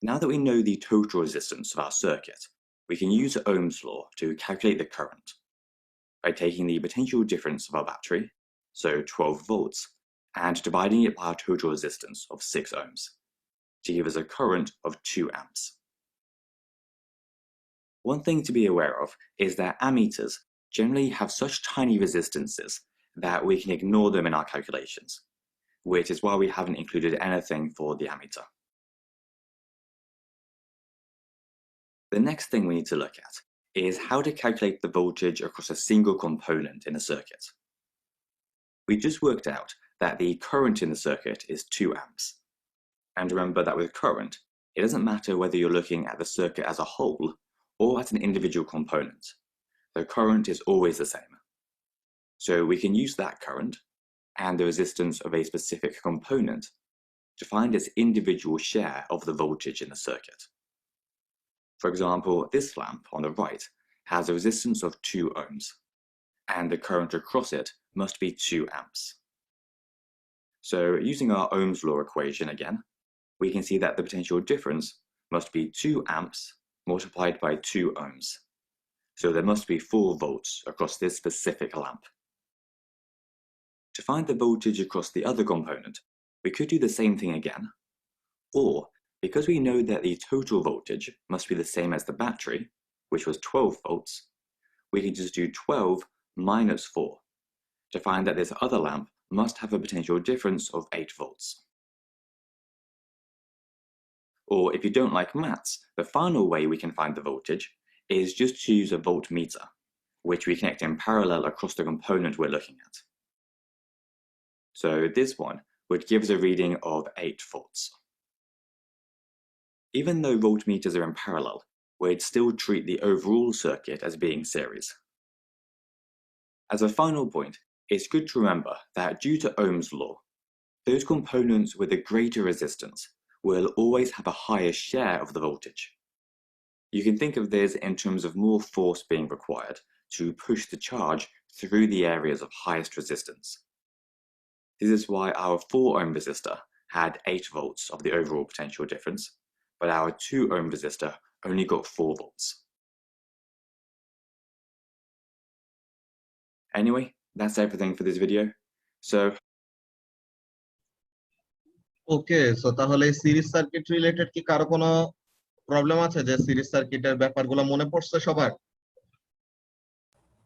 Now that we know the total resistance of our circuit, we can use Ohm's law to calculate the current by taking the potential difference of our battery, so 12 volts, and dividing it by our total resistance of 6 ohms, to give us a current of 2 amps. One thing to be aware of is that ammeters generally have such tiny resistances that we can ignore them in our calculations, which is why we haven't included anything for the ammeter. The next thing we need to look at is how to calculate the voltage across a single component in a circuit. We just worked out that the current in the circuit is 2 amps. And remember that with current, it doesn't matter whether you're looking at the circuit as a whole or at an individual component. The current is always the same. So we can use that current and the resistance of a specific component to find its individual share of the voltage in the circuit. For example, this lamp on the right has a resistance of 2 ohms, and the current across it must be 2 amps. So using our Ohm's law equation again, we can see that the potential difference must be 2 amps multiplied by 2 ohms. So there must be 4 volts across this specific lamp. To find the voltage across the other component, we could do the same thing again, or because we know that the total voltage must be the same as the battery, which was 12 volts, we can just do 12 minus 4 to find that this other lamp must have a potential difference of 8 volts. Or if you don't like maths, the final way we can find the voltage is just to use a voltmeter, which we connect in parallel across the component we're looking at. So this one would give us a reading of 8 volts. Even though voltmeters are in parallel, we'd still treat the overall circuit as being series. As a final point, it's good to remember that due to Ohm's law, those components with a greater resistance will always have a higher share of the voltage. You can think of this in terms of more force being required to push the charge through the areas of highest resistance. This is why our 4 ohm resistor had 8 volts of the overall potential difference, but our 2 ohm resistor only got 4 volts. Anyway, that's everything for this video. So okay, so তাহলে সিরিজ সার্কিট রিলেটেড কি কারো কোনো প্রবলেম আছে যে সিরিজ সার্কিটের ব্যাপারগুলো মনে পড়ছে সবার?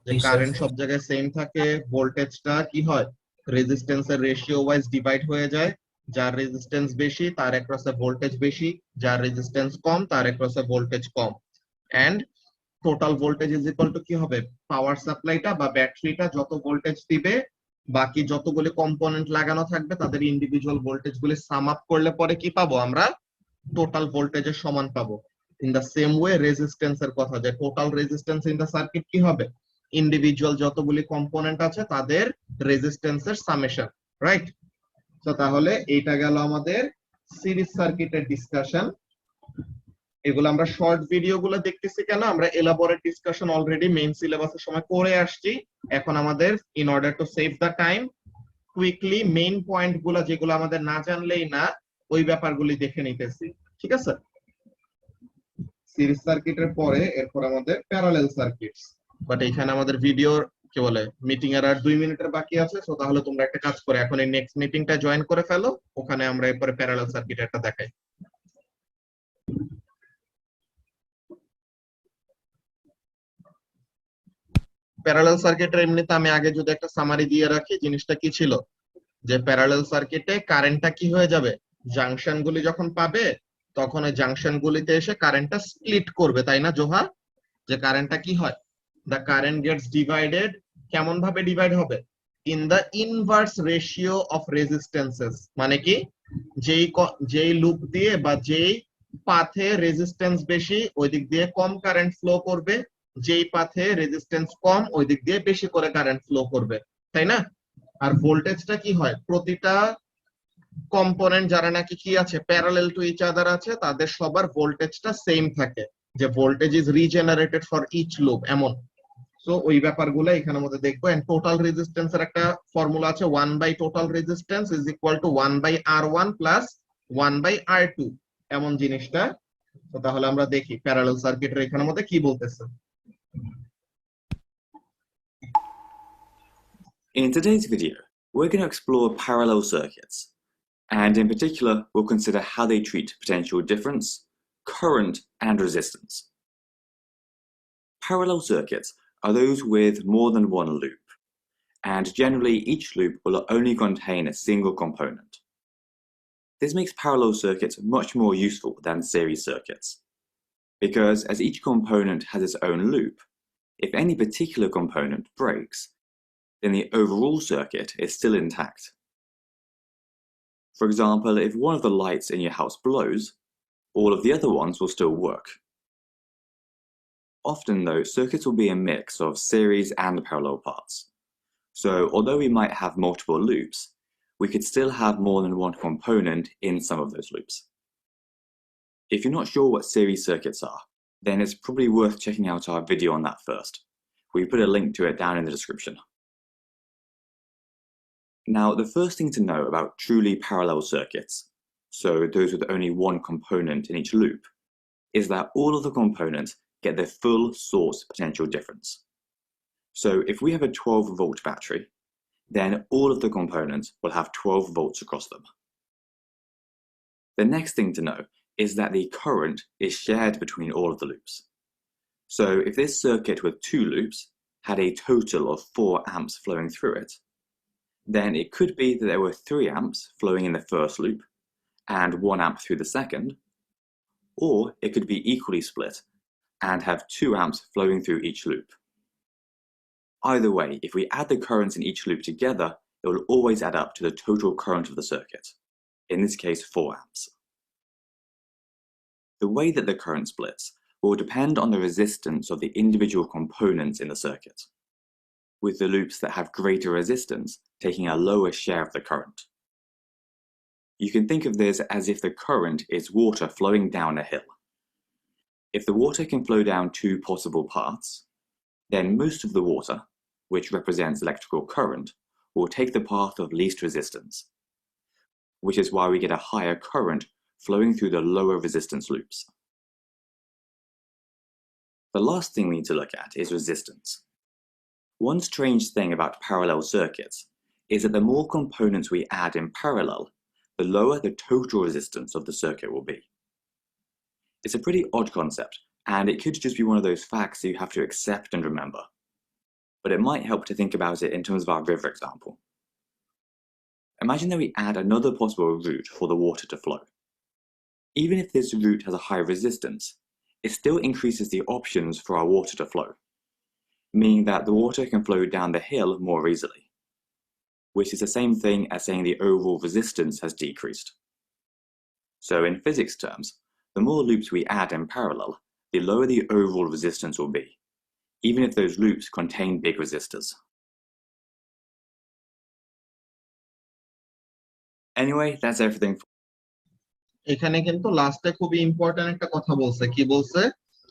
যে Yes, sir. কারেন্ট সব জায়গায় সেম থাকে, ভোল্টেজটা কি হয় রেজিস্ট্যান্সের রেশিও ওয়াইজ ডিভাইড হয়ে যায়, যার রেজিস্ট্যান্স বেশি তার অ্যাক্রসে ভোল্টেজ বেশি, যার রেজিস্ট্যান্স কম তার অ্যাক্রসে ভোল্টেজ কম, and total voltage is equal to কি হবে পাওয়ার সাপ্লাইটা বা ব্যাটারিটা যত ভোল্টেজ দিবে বাকি যতগুলো কম্পোনেন্ট লাগানো থাকবে তাদের ইন্ডিভিজুয়াল ভোল্টেজ গুলি সাম আপ করলে পরে কি পাবো আমরা টোটাল ভোল্টেজের সমান পাবো। ইন দা সেম ওয়ে রেজিস্ট্যান্সের কথা, যে total resistance in the circuit কি হবে ইন্ডিভিজুয়াল যতগুলি কম্পোনেন্ট আছে তাদের রেজিস্ট্যান্সের সামেশন, রাইট? তো তাহলে এইটা গেল আমাদের সিরিজ সার্কিটের ডিসকাশন। এগুলো আমরা শর্ট ভিডিও গুলো দেখতেছি কেন, আমরা এলাবোরেট ডিসকাশন অলরেডি মেইন সিলেবাসের সময় করে আসছি। এখন আমাদের in order to save the time quickly main point গুলো যেগুলো আমাদের না জানলেই না ওই ব্যাপারগুলি দেখে নিতেছি, ঠিক আছে? সিরিজ সার্কিটের পরে এরপর আমাদের প্যারালাল সার্কিটস, বাট এখানে আমাদের ভিডিওর কি বলে মিটিং এর আর 2 মিনিটের বাকি আছে। সো তাহলে তোমরা একটা কাজ করে এখন এই নেক্সট মিটিংটা জয়েন করে ফেলো, ওখানে আমরা এরপরে প্যারালাল সার্কিট একটা দেখাই। প্যারালাল সার্কিটের এমনিতে আমি আগে যদি একটা সামারি দিয়ে রাখি, জিনিসটা কি ছিল যে প্যারালাল সার্কিটে কারেন্টটা কি হয়ে যাবে জাংশন গুলি যখন পাবে তখন ওই জাংশন গুলিতে এসে কারেন্টটা স্প্লিট করবে, তাই না জোহা? যে কারেন্টটা কি হয় the current gets divided, কেমন ভাবে ডিভাইড হবে in the inverse ratio of resistances, মানে কি যেই লুপ দিয়ে বা যেই পাথে রেজিস্ট্যান্স বেশি ওই দিক দিয়ে কম কারেন্ট ফ্লো করবে, যেই পাথে রেজিস্ট্যান্স কম ওই দিক দিয়ে বেশি করে কারেন্ট ফ্লো করবে, তাই না? আর ভোল্টেজটা কি হয় প্রতিটা কম্পোনেন্ট যারা নাকি কি আছে প্যারালাল টু ইচ আদার আছে তাদের সবার ভোল্টেজটা সেম থাকে, যে voltage is regenerated for each loop এমন। সো ওই ব্যাপারগুলো এখানের মধ্যে দেখবো। এন্ড টোটাল রেজিস্ট্যান্স এর একটা ফর্মুলা আছে 1 by total resistance is equal to 1 by R1 plus 1 by R2 এমন জিনিসটা। তো তাহলে আমরা দেখি প্যারালাল সার্কিটের এখানের মধ্যে কি বলতেছে। in today's video, we're going to explore parallel circuits, and in particular, we'll consider how they treat potential difference, current, and resistance. Parallel circuits are those with more than one loop, and generally each loop will only contain a single component. This makes parallel circuits much more useful than series circuits, because as each component has its own loop, if any particular component breaks, then the overall circuit is still intact. For example, if one of the lights in your house blows, all of the other ones will still work. Often though, circuits will be a mix of series and parallel parts. So although we might have multiple loops, we could still have more than one component in some of those loops. If you're not sure what series circuits are, then it's probably worth checking out our video on that first. We put a link to it down in the description. Now, the first thing to know about truly parallel circuits, so those with only one component in each loop, is that all of the components get their full source potential difference. So if we have a 12-volt battery, then all of the components will have 12 volts across them. The next thing to know is that the current is shared between all of the loops. So if this circuit with 2 loops had a total of 4 amps flowing through it, then it could be that there were 3 amps flowing in the first loop and 1 amp through the second, or it could be equally split and have 2 amps flowing through each loop. Either way, if we add the currents in each loop together, it will always add up to the total current of the circuit, in this case 4 amps. The way that the current splits will depend on the resistance of the individual components in the circuit, with the loops that have greater resistance taking a lower share of the current. You can think of this as if the current is water flowing down a hill. If the water can flow down 2 possible paths, then most of the water, which represents electrical current, will take the path of least resistance, which is why we get a higher current flowing through the lower resistance loops. The last thing we need to look at is resistance. One strange thing about parallel circuits is that the more components we add in parallel, the lower the total resistance of the circuit will be. It's a pretty odd concept, and it could just be one of those facts that you have to accept and remember. But it might help to think about it in terms of our river example. Imagine that we add another possible route for the water to flow. Even if this route has a high resistance, it still increases the options for our water to flow, meaning that the water can flow down the hill more easily, which is the same thing as saying the overall resistance has decreased. So in physics terms, the more loops we add in parallel, the lower the overall resistance will be, even if those loops contain big resistors. Anyway, that's everything. এখানে কিন্তু লাস্টে খুবই ইম্পর্টেন্ট একটা কথা বলছে, কি বলছে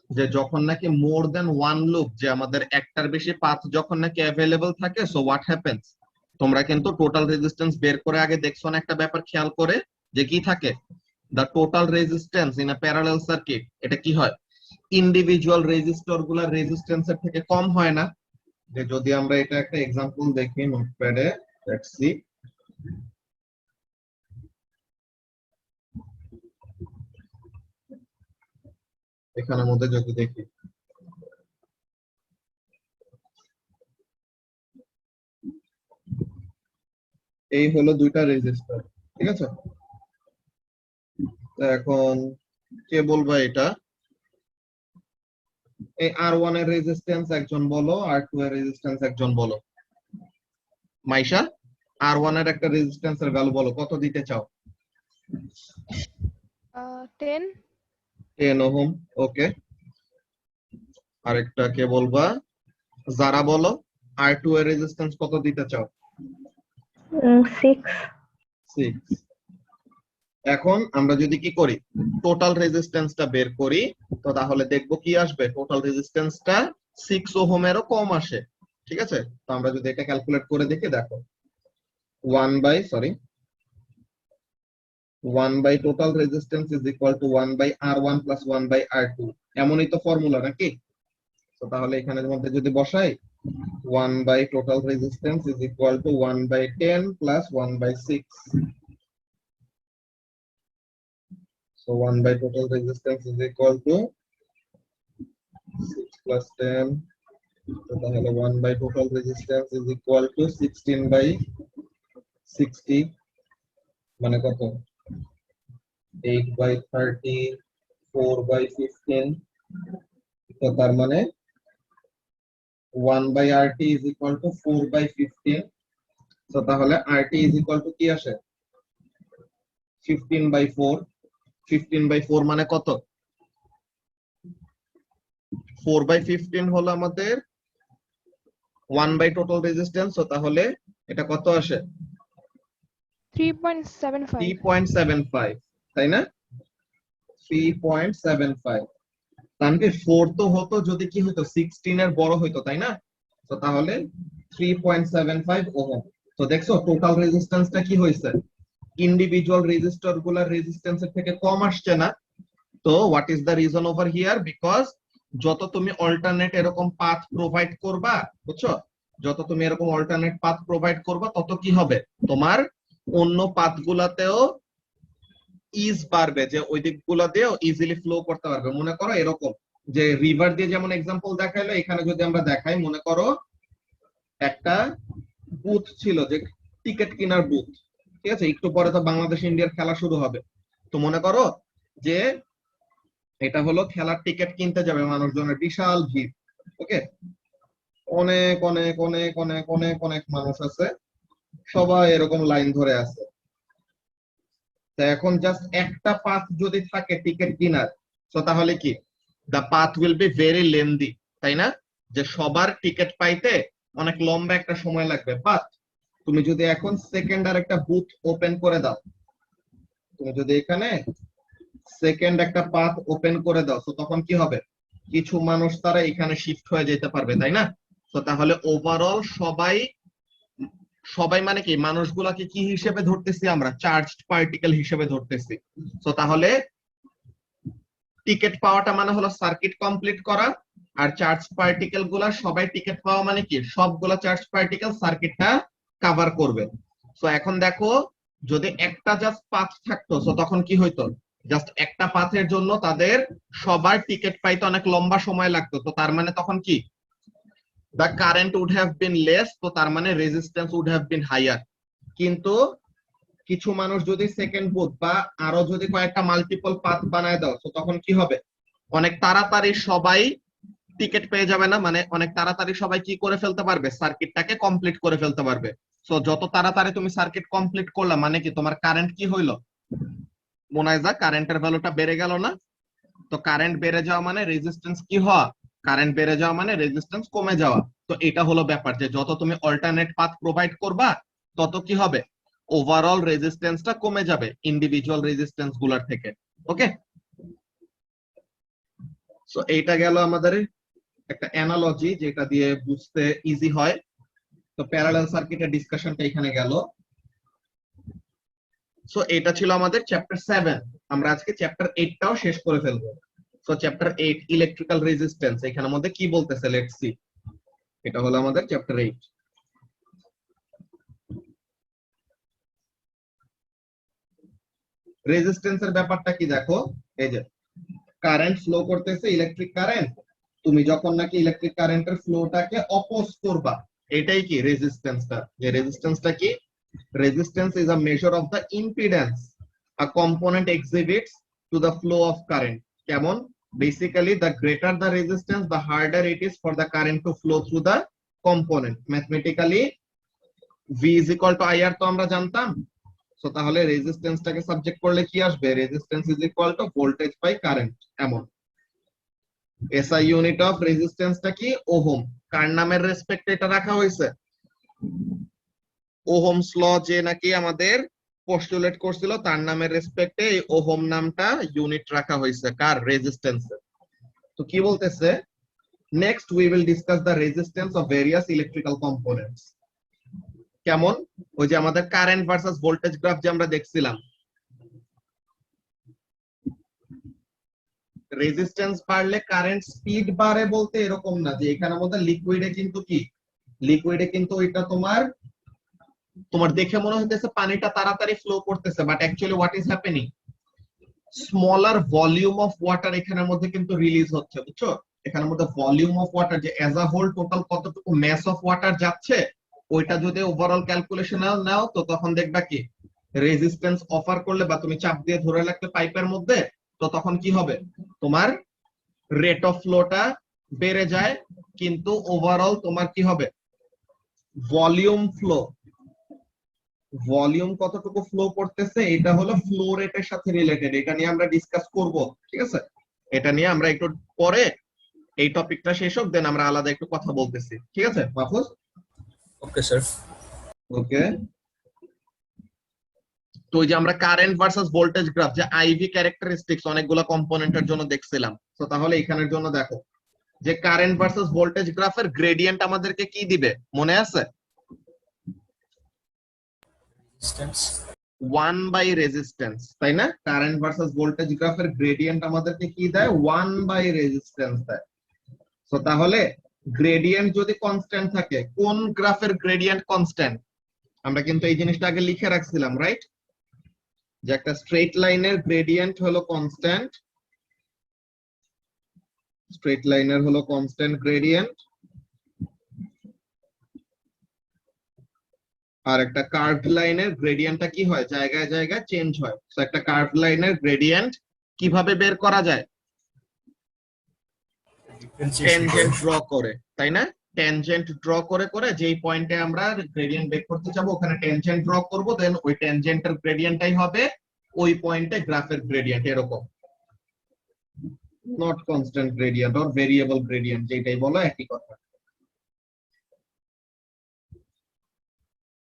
যে যখন নাকি মোর দেন ওয়ান লুপ, যে আমাদের একটার বেশি পাথ যখন নাকি অ্যাভেলেবল থাকে, সো হোয়াট হ্যাপেন্স, তোমরা কিন্তু টোটাল রেজিস্ট্যান্স বের করে আগে দেখছো না একটা ব্যাপার খেয়াল করে, যে কি থাকে the total resistance in a parallel circuit, এটা কি হয় ইন্ডিভিজুয়াল রেজিস্টর গুলার রেজিস্ট্যান্সের থেকে কম হয় না। যে যদি আমরা এটা একটা এক্সাম্পল দেখি নোটপ্যাডে, লেটস সি, এখানের মধ্যে যদি দেখি এই হলো দুইটা রেজিস্টর, ঠিক আছে। এখন কে বলবা এটা, এই R1 এর রেজিস্ট্যান্স একজন বলো, R2 এর রেজিস্ট্যান্স একজন বলো। মাইশা, R1 এর একটা রেজিস্ট্যান্সের ভ্যালু বলো, কত দিতে চাও? 10 ওহম, ওকে। আরেকটা কে বলবা? যারা বলো, R2 এর রেজিস্ট্যান্স কত দিতে চাও? 6। এখন আমরা যদি কি করি, টোটাল রেজিস্ট্যান্সটা বের করি, তো তাহলে দেখবো কি আসবে, টোটাল রেজিস্ট্যান্সটা 6 ওহমেরও কম আসে, ঠিক আছে। তো আমরা যদি এটা ক্যালকুলেট করে দেখি, দেখো 1 by total resistance is equal to 1 by R1 plus 1 by R2, এমনই তো ফর্মুলা নাকি? তো তাহলে এখানের মধ্যে যদি বসাই 1 by total resistance is equal to 1 by 10 plus 1 by 6. So 1 by total resistance is equal to 6 plus 10. So তাহলে 1 by total resistance is equal to 16 by 60, মানে কত? 8 by 30, 4 by 15. তো তার মানে 1 by RT is equal to 4 by 15. So তাহলে RT is equal to কি আসে? 15 by 4. 15 by 4 মানে কত? 4 by 15 হলো আমাদের 1 by total resistance, so তাহলে এটা কত আসে? 3.75, তাই না? 3.75। তাহলে 4 তো হতো যদি কি হতো 16 এর বড় হইতো, তাই না? তো তাহলে 3.75 ওহম। তো দেখছো টোটাল রেজিস্ট্যান্সটা কি হইছে, ইন্ডিভিজুয়াল রেজিস্টর গুলার রেজিস্ট্যান্সের থেকে কম আসছে না। তো what is the reason over here? Because যত তুমি অল্টারনেট এরকম পাথ প্রোভাইড করবা, বুঝছো, যত তুমি এরকম অল্টারনেট পাথ প্রোভাইড করবা, তত কি হবে, তোমার অন্য পাথগুলাতেও ইজ বাড়বে, যে ওই দিকগুলোতেও ইজিলি ফ্লো করতে পারবে। মনে করো এরকম যে রিভার দিয়ে যেমন এক্সাম্পল দেখাইলো, এখানে যদি আমরা দেখাই, মনে করো একটা বুথ ছিল, যে টিকিট কেনার বুথ, ঠিক আছে। একটু পরে তো বাংলাদেশ ইন্ডিয়ার খেলা শুরু হবে। তো মনে করো যে এটা হলো খেলার টিকিট কিনতে যাবে মানুষজনের বিশাল ভিড়, ওকে। অনেক অনেক অনেক অনেক অনেক অনেক মানুষ আছে, সবাই এরকম লাইন ধরে আছে। তো এখন জাস্ট একটা পাথ যদি থাকে টিকিট কেনার, তো তাহলে কি the path will be very lengthy, তাই না? যে সবার টিকিট পাইতে অনেক লম্বা একটা সময় লাগবে। বাট তুমি যদি এখন সেকেন্ড আর একটা বুথ ওপেন করে দাও, তুমি যদি এখানে সেকেন্ড একটা পাথ ওপেন করে দাও, তো তখন কি হবে? কিছু মানুষ তারা এখানে শিফট হয়ে যেতে পারবে, তাই না? তো তাহলে ওভারঅল সবাই সবাই মানে কি মানুষগুলাকে কি হিসেবে ধরতেছি আমরা? চার্জড পার্টিকেল হিসেবে ধরতেছি। তো তাহলে টিকিট পাওয়াটা মানে হলো সার্কিট কমপ্লিট করা, আর চার্জ পার্টিকেল গুলা সবাই টিকিট পাওয়া মানে কি সবগুলা চার্জ পার্টিকেল সার্কিটটা কভার করবে। তো এখন দেখো, যদি একটা জাস্ট পাথ থাকতো, তো তখন কি হইতো? জাস্ট একটা পাথের জন্য তাদের সবার টিকিট পাইতে অনেক লম্বা সময় লাগতো। তো তার মানে তখন কি the current would have been less, তো তার মানে resistance would have been higher। কিন্তু কিছু মানুষ যদি সেকেন্ড বুথ বা আরো যদি কয়েকটা মাল্টিপল পাথ বানায় দাও, তো তখন কি হবে? অনেক তাড়াতাড়ি সবাই টিকিট পেয়ে যাবে না, মানে অনেক তাড়াতাড়ি সবাই কি করে ফেলতে পারবে? সার্কিটটাকে কমপ্লিট করে ফেলতে পারবে। সো যত তাড়াতাড়ি তুমি সার্কিট কমপ্লিট করলা মানে কি তোমার কারেন্ট কি হইলো? মোনাইজা, কারেন্টের ভ্যালুটা বেড়ে গেল না? তো কারেন্ট বেড়ে যাওয়া মানে রেজিস্ট্যান্স কি হওয়া? কারেন্ট বেড়ে যাওয়া মানে রেজিস্ট্যান্স কমে যাওয়া। তো এটা হলো ব্যাপার, যে যত তুমি অল্টারনেট পাথ প্রোভাইড করবা, তত কি হবে? ওভারঅল রেজিস্ট্যান্সটা কমে যাবে ইন্ডিভিজুয়াল রেজিস্ট্যান্স গুলার থেকে। ওকে, সো এইটা গেল আমাদের একটা অ্যানালজি, যেটা দিয়ে বুঝতে ইজি হয়। তো প্যারালাল সার্কিটের ডিসকাশনটা এখানে গেল। সো এটা ছিল আমাদের চ্যাপ্টার 7। আমরা আজকে চ্যাপ্টার 8টাও শেষ করে ফেলবো। সো চ্যাপ্টার 8 ইলেকট্রিক্যাল রেজিস্ট্যান্স, এখানের মধ্যে কি বলতেছে লেটস সি। এটা হলো আমাদের চ্যাপ্টার 8। রেজিস্ট্যান্সের ব্যাপারটা কি দেখো, এই যে কারেন্ট ফ্লো করতেছে, ইলেকট্রিক কারেন্ট। তুমি যখন নাকি ইলেকট্রিক কারেন্টের ফ্লোটাকে অপোজ করবা, এটাই কি রেজিস্ট্যান্সটা। যে রেজিস্ট্যান্সটা কি? Resistance is a measure of the impedance a component exhibits to the flow of current. কেমন? Basically the greater the resistance, the harder it is for the current to flow through the component. Mathematically V is equal to I R তো আমরা জানতাম। সো তাহলে রেজিস্ট্যান্সটাকে সাবজেক্ট করলে কি আসবে? Resistance is equal to voltage by current. এমন এসআই ইউনিট অফ রেজিস্ট্যান্সটা কি? ওহম। কার নামের রেসপেক্টে এটা রাখা হয়েছে? ওহমস ল যে নাকি আমাদের পোস্টুলেট করছিল, তার নামের রেসপেক্টে এই ওহম নামটা ইউনিট রাখা হয়েছে কার? রেজিস্ট্যান্সের। তো কি বলতেছে? Next we will discuss the resistance of various electrical components. কেমন? ওই যে আমাদের কারেন্ট ভার্সাস ভোল্টেজ গ্রাফ যে আমরা দেখছিলাম, রেজিস্ট্যান্স বাড়লে কারেন্ট স্পিড বাড়ে বলতে এরকম না যে এখানের মধ্যে লিকুইডে কিন্তু কি, লিকুইডে কিন্তু এটা তোমার তোমার দেখে মনে হইতেছে পানিটা তাড়াতাড়ি ফ্লো করতেছে, but actually what is happening? Smaller volume of water এখানের মধ্যে কিন্তু রিলিজ হচ্ছে, বুঝছো? এখানের মধ্যে ভলিউম অফ ওয়াটার যে অ্যাজ আ হোল টোটাল কতটুকু ম্যাস অফ ওয়াটার যাচ্ছে, ওইটা যদি ওভারঅল ক্যালকুলেশন নাও, তো তখন দেখবা কি রেজিস্ট্যান্স অফার করলে বা তুমি চাপ দিয়ে ধরে রাখলে পাইপের মধ্যে, তো তখন কি হবে? তোমার রেট অফ ফ্লোটা বেড়ে যায়, কিন্তু ওভারঅল তোমার কি হবে? ভলিউম ফ্লো, ভলিউম কতটুকু ফ্লো করতেছে এটা হলো ফ্লো রেটের সাথে রিলেটেড। এটা নিয়ে আমরা ডিসকাস করব, ঠিক আছে? এটা নিয়ে আমরা একটু পরে, এই টপিকটা শেষ হোক, দেন আমরা আলাদা একটু কথা বলতেছি, ঠিক আছে মাহফুজ? Okay sir. ওকে, তো ওই যে আমরা কারেন্ট ভার্সাস ভোল্টেজ গ্রাফ যে আইভি ক্যারেক্টারিস্টিক্স অনেকগুলো কম্পোনেন্টের জন্য দেখছিলাম, তো তাহলে এখানের জন্য দেখো যে কারেন্ট ভার্সাস ভোল্টেজ গ্রাফের গ্রেডিয়েন্ট আমাদেরকে কি দিবে মনে আছে? রেজিস্ট্যান্স 1 বাই রেজিস্ট্যান্স, তাই না? কারেন্ট ভার্সাস ভোল্টেজ গ্রাফের গ্রেডিয়েন্ট আমাদেরকে কি দেয়? 1 বাই রেজিস্ট্যান্স দেয়। তো তাহলে গ্রেডিয়েন্ট যদি কনস্ট্যান্ট থাকে, কোন গ্রাফের গ্রেডিয়েন্ট কনস্ট্যান্ট? আমরা কিন্তু এই জিনিসটা আগে লিখে রাখছিলাম, রাইট? যে একটা স্ট্রেট লাইনের গ্রেডিয়েন্ট হলো কনস্ট্যান্ট, স্ট্রেট লাইনের হলো কনস্ট্যান্ট গ্রেডিয়েন্ট, আর একটা কার্ভড লাইনের গ্রেডিয়েন্টটা কি হয়? জায়গায় জায়গায় চেঞ্জ হয়। তো একটা কার্ভড লাইনের গ্রেডিয়েন্ট কিভাবে বের করা যায়? ডিফারেন্সিয়েশন টেনজেন্ট ড্র করে, তাই না? ট্যানজেন্ট ড্র করে করে যেই পয়েন্টে আমরা গ্রেডিয়েন্ট বের করতে যাবো ওখানে ট্যানজেন্ট ড্র করব, দেন ওই ট্যানজেন্টের গ্রেডিয়েন্টটাই হবে ওই পয়েন্টে গ্রাফের গ্রেডিয়েন্ট, এরকম। Not constant gradient or variable gradient, যেটাই বলো একই কথা।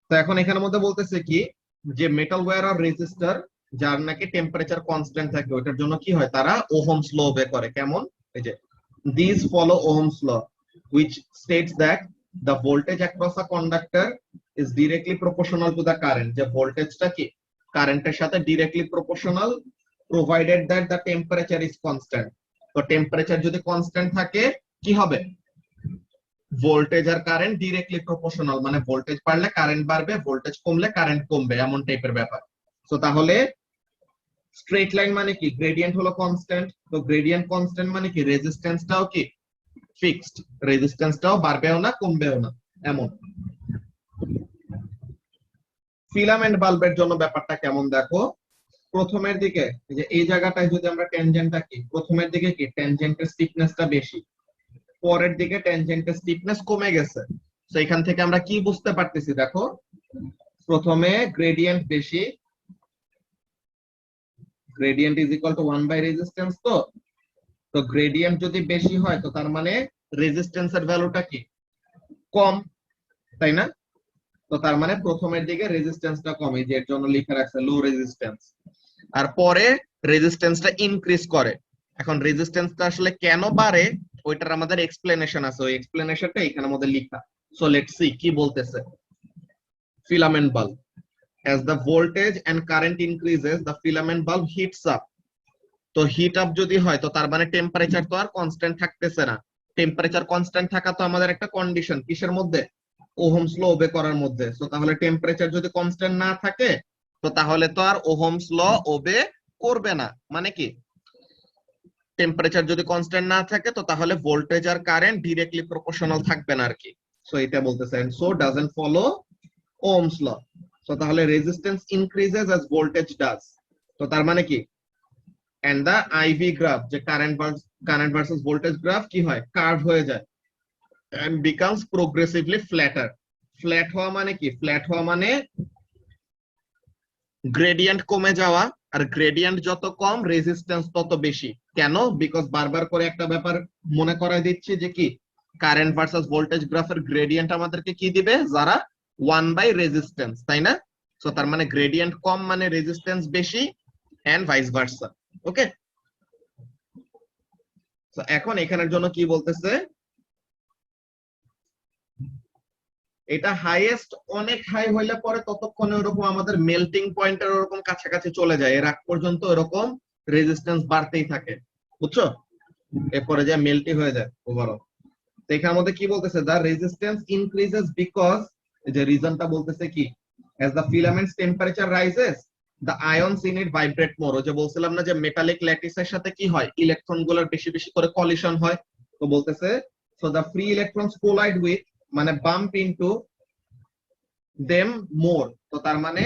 তো এখন এখানের মধ্যে বলতেছে কি যে মেটাল ওয়্যার আর রেজিস্টার যার নাকি টেম্পারেচার কনস্ট্যান্ট থাকে ওটার জন্য কি হয়, তারা ওহমস ল ওবে করে। কেমন? এই যে these follow Ohm's law which states that the voltage across a conductor is directly proportional to the current, যে ভোল্টেজটা কি কারেন্টের সাথে directly proportional provided that the temperature is constant। তো টেম্পারেচার যদি কনস্ট্যান্ট থাকে কি হবে, ভোল্টেজ আর কারেন্ট ডিরেক্টলি প্রপোর্শনাল, মানে ভোল্টেজ বাড়লে কারেন্ট বাড়বে, ভোল্টেজ কমলে কারেন্ট কমবে, এমন টাইপের ব্যাপার। তো তাহলে স্ট্রেট লাইন মানে কি, গ্রেডিয়েন্ট হলো কনস্ট্যান্ট, তো গ্রেডিয়েন্ট কনস্ট্যান্ট মানে কি রেজিস্ট্যান্সটাও কি ফিক্সড, রেজিস্ট্যান্সটাও বাড়বেও না কমবেও না, এমন। ফিলামেন্ট বাল্বের জন্য ব্যাপারটা কেমন দেখো, প্রথমের দিকে যে এই জায়গাটায় যদি আমরা ট্যানজেন্টটা কি, প্রথমের দিকে কি ট্যানজেন্টের স্টিফনেসটা বেশি, পরের দিকে ট্যানজেন্টের স্টিফনেস কমে গেছে। তো এখান থেকে আমরা কি বুঝতে পারতেছি দেখো, প্রথমে গ্রেডিয়েন্ট বেশি, gradient is equal to 1 by resistance. তো গ্রেডিয়েন্ট যদি বেশি হয় তো তার মানে রেজিস্ট্যান্সের ভ্যালুটা কি কম, তাই না? তো তার মানে প্রথমের দিকে রেজিস্ট্যান্সটা কম, এই যে এর জন্য লেখা রাখছে লো রেজিস্ট্যান্স, আর পরে রেজিস্ট্যান্সটা ইনক্রিজ করে। এখন রেজিস্ট্যান্সটা আসলে কেন বাড়ে ওইটার আমাদের এক্সপ্লেনেশন আছে, ওই এক্সপ্লেনেশনটা এখানে আমাদের লেখা। সো লেটস সি কি বলতেছে। Filament bulb, as the voltage and current increases the filament bulb heats up। তো হিট আপ যদি হয় তো তার মানে টেম্পারেচার তো আর কনস্ট্যান্ট থাকতেছে না, টেম্পারেচার কনস্ট্যান্ট থাকা তো আমাদের একটা কন্ডিশন, কিসের মধ্যে, ওহমস ল ওবে করার মধ্যে। তো তাহলে টেম্পারেচার যদি কনস্ট্যান্ট না থাকে তো তাহলে তো আর ওহমস ল ওবে করবে না, মানে কি টেম্পারেচার যদি কনস্ট্যান্ট না থাকে তো তাহলে ভোল্টেজ আর কারেন্ট ডিরেক্টলি প্রপোর্শনাল থাকবে না আর কি। সো এটা বলতেছেন so doesn't follow Ohm's law. তো তাহলে resistance increases as voltage does. তো তার মানে কি, and the IV graph যে কারেন্ট ভার্সেস ভোল্টেজ গ্রাফ কি হয়, কার্ভ হয়ে যায় and becomes progressively flatter। Flat হওয়া মানে কি, ফ্ল্যাট হওয়া মানে গ্রেডিয়েন্ট কমে যাওয়া, আর গ্রেডিয়েন্ট যত কম রেজিস্ট্যান্স তত বেশি। কেন? বিকজ বারবার করে একটা ব্যাপার মনে করাই দিচ্ছি যে কি কারেন্ট ভার্সেস ভোল্টেজ গ্রাফের গ্রেডিয়েন্ট আমাদেরকে কি দিবে, যারা 1 বাই রেজিস্ট্যান্স, তাই না? সো তার মানে গ্রেডিয়েন্ট কম মানে রেজিস্ট্যান্স বেশি এন্ড ভাইস ভার্সা। ওকে, তো এখন এখানের জন্য কি বলতেছে, এটা হাইয়েস্ট অনেক হাই হইলে পরে ততক্ষণে ওরকম আমাদের মেল্টিং পয়েন্টের ওরকম কাছাকাছি চলে যায়, এর আগ পর্যন্ত এরকম রেজিস্ট্যান্স বাড়তেই থাকে, বুঝছো? এরপরে যে মেল্টি হয়ে যায় ওভারঅল। তো এখানের মধ্যে কি বলতেছে, দা রেজিস্ট্যান্স ইনক্রিজেস বিকজ, যে রিজনটা বলতেছে কি, as the filament's temperature rises the ions in it vibrate more। যে বলছিলাম না যে মেটালিক ল্যাটিসের সাথে কি হয়, ইলেকট্রন গুলোর বেশি বেশি করে কলিশন হয়। তো বলতেছে so the free electrons collide with মানে bump into them more। তো তার মানে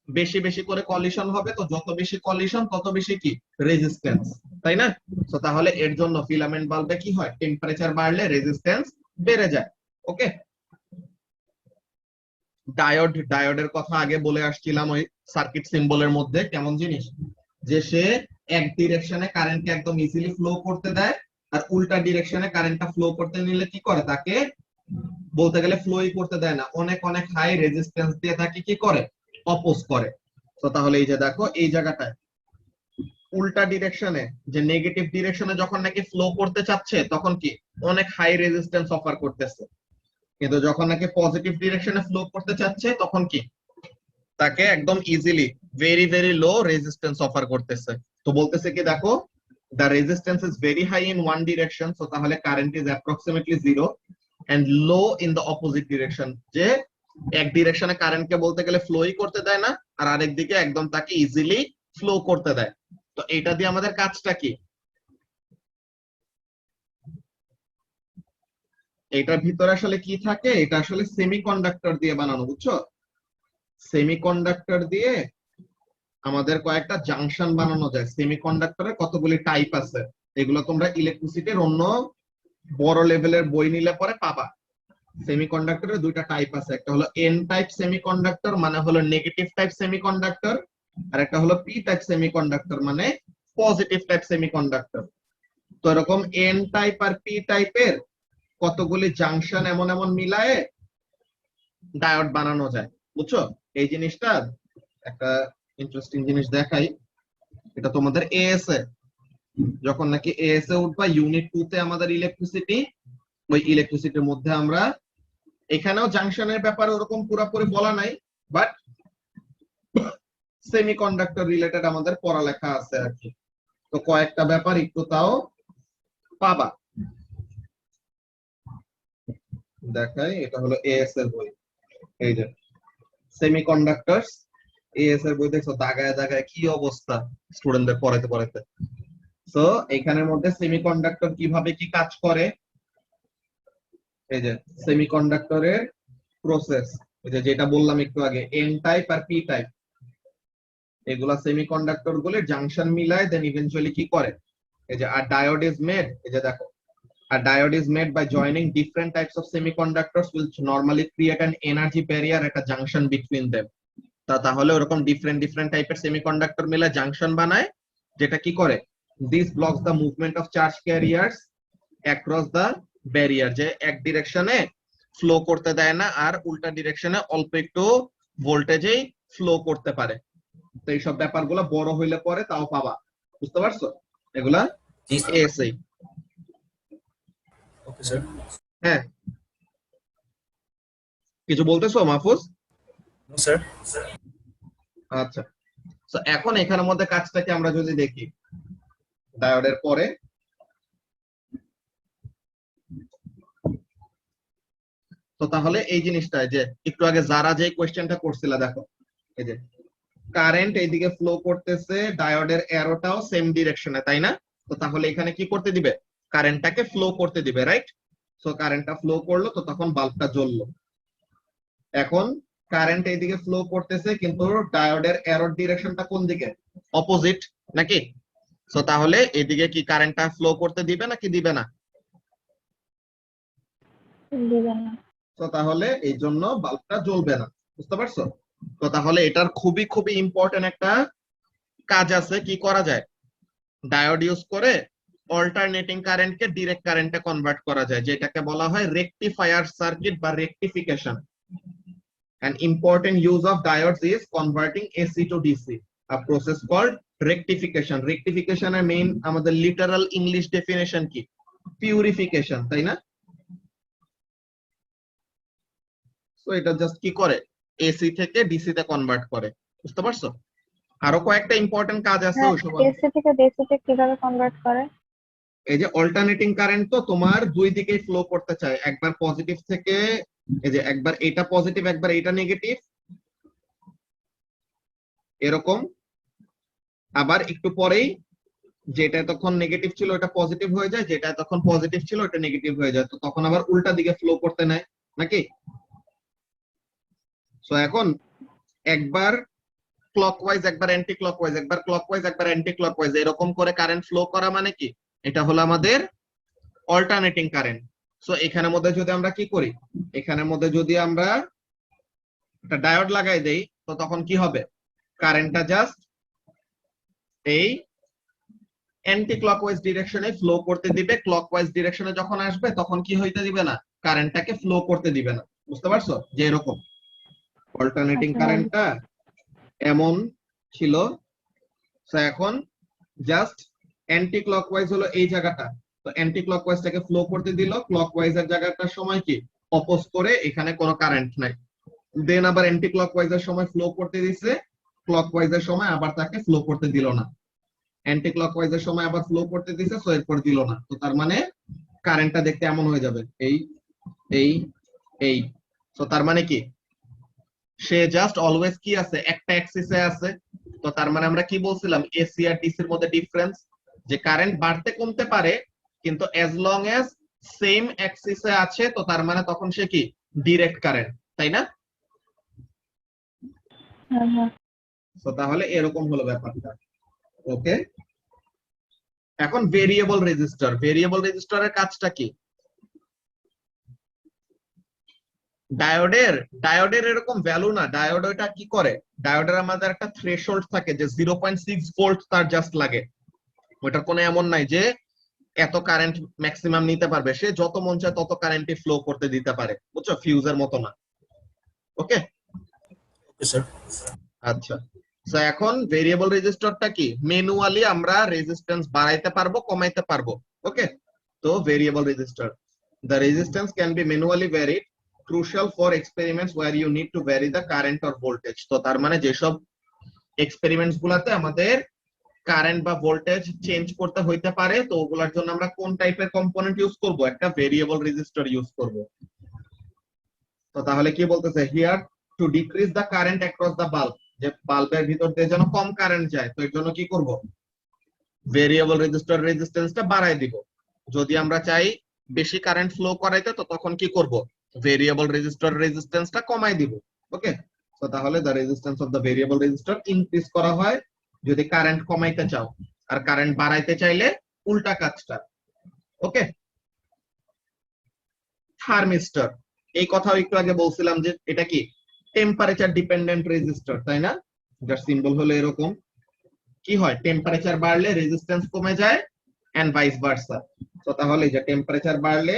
বেশি বেশি করে কলিশন হবে, তো যত বেশি কলিশন তত বেশি কি রেজিস্ট্যান্স, তাই না? তো তাহলে এর জন্য ফিলামেন্ট বাল্বে কি হয়, টেম্পারেচার বাড়লে রেজিস্ট্যান্স বেড়ে যায়। ওকে, ডায়োডের কথা আগে বলে আসছিলাম ওই সার্কিট সিম্বলের মধ্যে, কেমন জিনিস, যে সে এক ডিরেকশনে কারেন্টকে একদম ইজিলি ফ্লো করতে দেয়, আর উল্টা ডিরেকশনে কারেন্টটা ফ্লো করতে নিলে কি করে, তাকে বলতে গেলে ফ্লোই করতে দেয় না, অনেক অনেক হাই রেজিস্ট্যান্স দিয়ে তাকে কি করে, অপোজ করে। তো তাহলে এই যে দেখো এই জায়গাটায় উল্টা ডিরেকশনে, যে নেগেটিভ ডিরেকশনে যখন নাকি ফ্লো করতে চাচ্ছে তখন কি অনেক হাই রেজিস্ট্যান্স অফার করতেছে, কিন্তু যখন নাকি পজিটিভ ডিরেকশনে ফ্লো করতে চাচ্ছে তখন কি তাকে একদম easily very very low resistance offer করতেছে। তো বলতেছে কি দেখো, the resistance is very high in one direction, so তাহলে current is approximately 0 and low in the opposite direction। যে এক ডিরেকশনে কারেন্টকে বলতে গেলে ফ্লোই করতে দেয় না, আর আরেক দিকে একদম তাকে ইজিলি ফ্লো করতে দেয়। তো এটা দিয়ে আমাদের কাজটা কি, এটার ভিতরে আসলে কি থাকে, এটা আসলে সেমিকন্ডাক্টর দিয়ে বানানো, বুঝছো? সেমিকন্ডাক্টর দিয়ে আমাদের কয়েকটা জাংশন বানানো যায়। সেমিকন্ডাক্টরের কতগুলি টাইপ আছে, এগুলো তোমরা ইলেকট্রিসিটির অন্য বড় লেভেলের বই নিলে পরে পাবা। সেমিকন্ডাক্টরের দুইটা টাইপ আছে, একটা হলো এন টাইপ সেমিকন্ডাক্টর মানে হলো নেগেটিভ টাইপ সেমিকন্ডাক্টর, আর একটা হলো পি টাইপ সেমিকন্ডাক্টর মানে পজিটিভ টাইপ সেমিকন্ডাক্টর। তো এরকম এন টাইপ আর পি টাইপের কতগুলি জাংশন এমন এমন মিলায়ে ডায়োড বানানো যায়, বুঝছো? এই জিনিসটা একটা ইন্টারেস্টিং জিনিস দেখাই। এটা তোমাদের এএস এ যখন নাকি এএস এ উঠবা ইউনিট 2 তে আমাদের ইলেকট্রিসিটি, ওই ইলেকট্রিসিটির মধ্যে আমরা এখানেও জাংশনের ব্যাপারে ওরকম পুরোপুরি বলা নাই, বাট সেমিকন্ডাক্টর রিলেটেড আমাদের পড়ালেখা আছে আর কি। তো কয়েকটা ব্যাপার একটু তাও পাবা। দেখাই, এটা হলো এএস এর বই, এই যে সেমিকন্ডাক্টরস এএস এর বই। দেখছো দাগায় দাগায় কি অবস্থা স্টুডেন্টদের পড়াইতে পড়াইতে। তো এখানের মধ্যে সেমিকন্ডাক্টর কিভাবে কি কাজ করে, এই যে সেমিকন্ডাক্টরের প্রসেস, এই যে যেটা বললাম একটু আগে এন টাইপ আর পি টাইপ, এগুলা সেমিকন্ডাক্টর গুলো জাংশন মিলায় দেন ইভেন্চুয়ালি কি করে, এই যে আর ডায়োড ইজ মেড, এই যে দেখো a diode is made by joining different types of semiconductors which normally create an energy barrier at a junction between them. তাহলে ওরকম ডিফারেন্ট টাইপের সেমিকন্ডাক্টর মিলে জাংশন বানায়, যেটা কি করে, this blocks the movement of charge carriers across the barrier, যে এক ডিরেকশনে ফ্লো করতে দেয় না আর উল্টা ডিরেকশনে অল্প একটু ভোল্টেজেই ফ্লো করতে পারে। তো এইসব ব্যাপারগুলো বড় হইলে পরে তাও পাবা, বুঝতে পারছো? এগুলা জি স্যার। এসআই। Okay sir. হ্যাঁ, কিছু বলতেছো মাহফুজ? No sir. আচ্ছা, তো এখন এখানের মধ্যে কাজটাকে আমরা যদি দেখি ডায়োডের পরে, তো তাহলে এই জিনিসটা যে একটু আগে যারা যে কোয়েশ্চেনটা করছিল, দেখো এই যে কারেন্ট এইদিকে ফ্লো করতেছে, ডায়োডের অ্যারোটাও সেম ডিরেকশনে, তাই না? তো তাহলে এখানে কি করতে দিবে, কারেন্টটাকে ফ্লো করতে দিবে, রাইট? সো কারেন্টটা ফ্লো করলো, তো তখন বাল্বটা জ্বললো। এখন কারেন্ট এইদিকে ফ্লো করতেছে কিন্তু ডায়োডের অ্যারোর ডিরেকশনটা কোন দিকে, অপোজিট নাকি? সো তাহলে এদিকে কি কারেন্টটা ফ্লো করতে দিবে নাকি দিবে না? দিবে না। তো তাহলে এই জন্য বাল্বটা জ্বলবে না, বুঝতে পারছো? তো তাহলে এটার খুবই খুবই ইম্পর্টেন্ট একটা কাজ আছে, কি করা যায়, ডায়োড ইউজ করে অল্টারনেটিং কারেন্টকে ডিরেক্ট কারেন্টে কনভার্ট করা যায়, যেটাকে বলা হয় রেকটিফায়ার সার্কিট বা rectification. An important use of diodes is converting AC to DC, a process called rectification. Rectification এর মেইন আমাদের লিটারাল ইংলিশ ডেফিনেশন কি, পিউরিফিকেশন, তাই না? সো এটা জাস্ট কি করে, এসি থেকে ডিসি তে কনভার্ট করে, বুঝতে পারছো? আরো কয়েকটা ইম্পর্টেন্ট কাজ আছে ওইসব। এসি থেকে ডিসিতে কিভাবে কনভার্ট করে? এই যে অল্টারনেটিং কারেন্ট তো তোমার দুই দিকেই ফ্লো করতে চায়, একবার পজিটিভ থেকে, এই যে একবার এটা পজিটিভ একবার এটা নেগেটিভ, এরকম। আবার একটু পরেই যেটা তখন নেগেটিভ ছিল ওটা পজিটিভ হয়ে যায়, যেটা তখন পজিটিভ ছিল ওটা নেগেটিভ হয়ে যায়, তো তখন আবার উল্টা দিকে ফ্লো করতে নেয় নাকি? সো এখন একবার ক্লকওয়াইজ একবার অ্যান্টি ক্লকওয়াইজ, একবার ক্লকওয়াইজ একবার অ্যান্টি ক্লকওয়াইজ, এরকম করে কারেন্ট ফ্লো করা মানে কি, এটা হলো আমাদের অল্টারনেটিং কারেন্ট। সো এখানের মধ্যে যদি আমরা কি করি, এখানের মধ্যে যদি আমরা একটা ডায়োড লাগাই দেই, তো তখন কি হবে, কারেন্টটা জাস্ট এই অ্যান্টি ক্লকওয়াইজ ডিরেকশনে ফ্লো করতে দিবে, ক্লকওয়াইজ ডিরেকশনে যখন আসবে তখন কি হইতে দিবে না, কারেন্টটাকে ফ্লো করতে দিবে না, বুঝতে পারছো? যে এরকম অল্টারনেটিং আচ্ছা, কারেন্টটা এমন ছিল। সো এখন জাস্ট অ্যান্টি ক্লকওয়াইজ হলো এই জায়গাটা, তো অ্যান্টি ক্লকওয়াইজটাকে ফ্লো করতে দিল, ক্লকওয়াইজের জায়গাটার সময় কি অপোজ করে, এখানে কোনো কারেন্ট নাই। দেন আবার অ্যান্টি ক্লকওয়াইজের সময় ফ্লো করতে দিছে, ক্লকওয়াইজের সময় আবার তাকে ফ্লো করতে দিল না, অ্যান্টি ক্লকওয়াইজের সময় আবার ফ্লো করতে দিছে, সো এরপর দিল না। তো তার মানে কারেন্টটা দেখতে এমন হয়ে যাবে, এই এই এই। সো তার মানে কি, সে জাস্ট অলওয়েজ কি আছে, একটা অ্যাক্সিসে আছে। তো তার মানে আমরা কি বলছিলাম, এসি আর ডিসির মধ্যে ডিফারেন্স, যে কারেন্ট বাড়তে কমতে পারে কিন্তু অ্যাজ লং অ্যাজ সেম অ্যাক্সিসে আছে, তো তার মানে তখন সে কি ডিরেক্ট কারেন্ট, তাই না? তো তাহলে এরকম হলো ব্যাপারটা, ওকে। এখন ভেরিয়েবল রেজিস্টার, ভেরিয়েবল রেজিস্টারের কাজটা কি, ডায়োডের এরকম ভ্যালু না। ডায়োড ওটা কি করে, ডায়োডের আমাদের একটা থ্রেশহোল্ড থাকে যে 0.6 ভোল্ট তার জাস্ট লাগে। ওটার কোনো এমন নাই যে এত কারেন্ট ম্যাক্সিমাম নিতে পারবে, সে যত মন চায় তত কারেন্টই ফ্লো করতে দিতে পারে, বুঝছো, ফিউজের মতো না। ওকে, Okay, sir. আচ্ছা। তো এখন ভেরিয়েবল রেজিস্টরটা কি, ম্যানুয়ালি আমরা রেজিস্ট্যান্স বাড়াইতে পারবো কমাইতে পারবো। ওকে, তো variable resistor, the resistance can be manually varied, crucial for experiments where you need to vary the current or voltage। তো তার মানে যেসব এক্সপেরিমেন্টস গুলাতে আমাদের কারেন্ট বা ভোল্টেজ চেঞ্জ করতে হইতে পারে, তো ওগুলোর জন্য আমরা কোন টাইপের কম্পোনেন্ট ইউজ করব, একটা ভেরিয়েবল রেজিস্টর ইউজ করব। তো তাহলে কি বলতেছে, here two decrease the current across the bulb, যে বাল্বের ভিতর দিয়ে যেন কম কারেন্ট যায়, তো এর জন্য কি করব, ভেরিয়েবল রেজিস্টর রেজিস্ট্যান্সটা বাড়ায় দিব। যদি আমরা চাই বেশি কারেন্ট ফ্লো করাইতে, তো তখন কি করব, ভেরিয়েবল রেজিস্টর রেজিস্ট্যান্সটা কমাই দিব। ওকে, তো তাহলে the resistance of the variable resistor increase করা হয় যদি কারেন্ট কমাইতে চাও, আর কারেন্ট বাড়াইতে চাইলে উল্টা কাজটা। ওকে, থার্মিস্টর, এই কথাও একটু আগে বলছিলাম যে এটা কি টেম্পারেচার ডিপেন্ডেন্ট রেজিস্টর, তাই না? যার সিম্বল হলো এরকম। কি হয়, টেম্পারেচার বাড়লে রেজিস্ট্যান্স কমে যায় এন্ড ভাইস ভার্সা। তো তাহলে যে টেম্পারেচার বাড়লে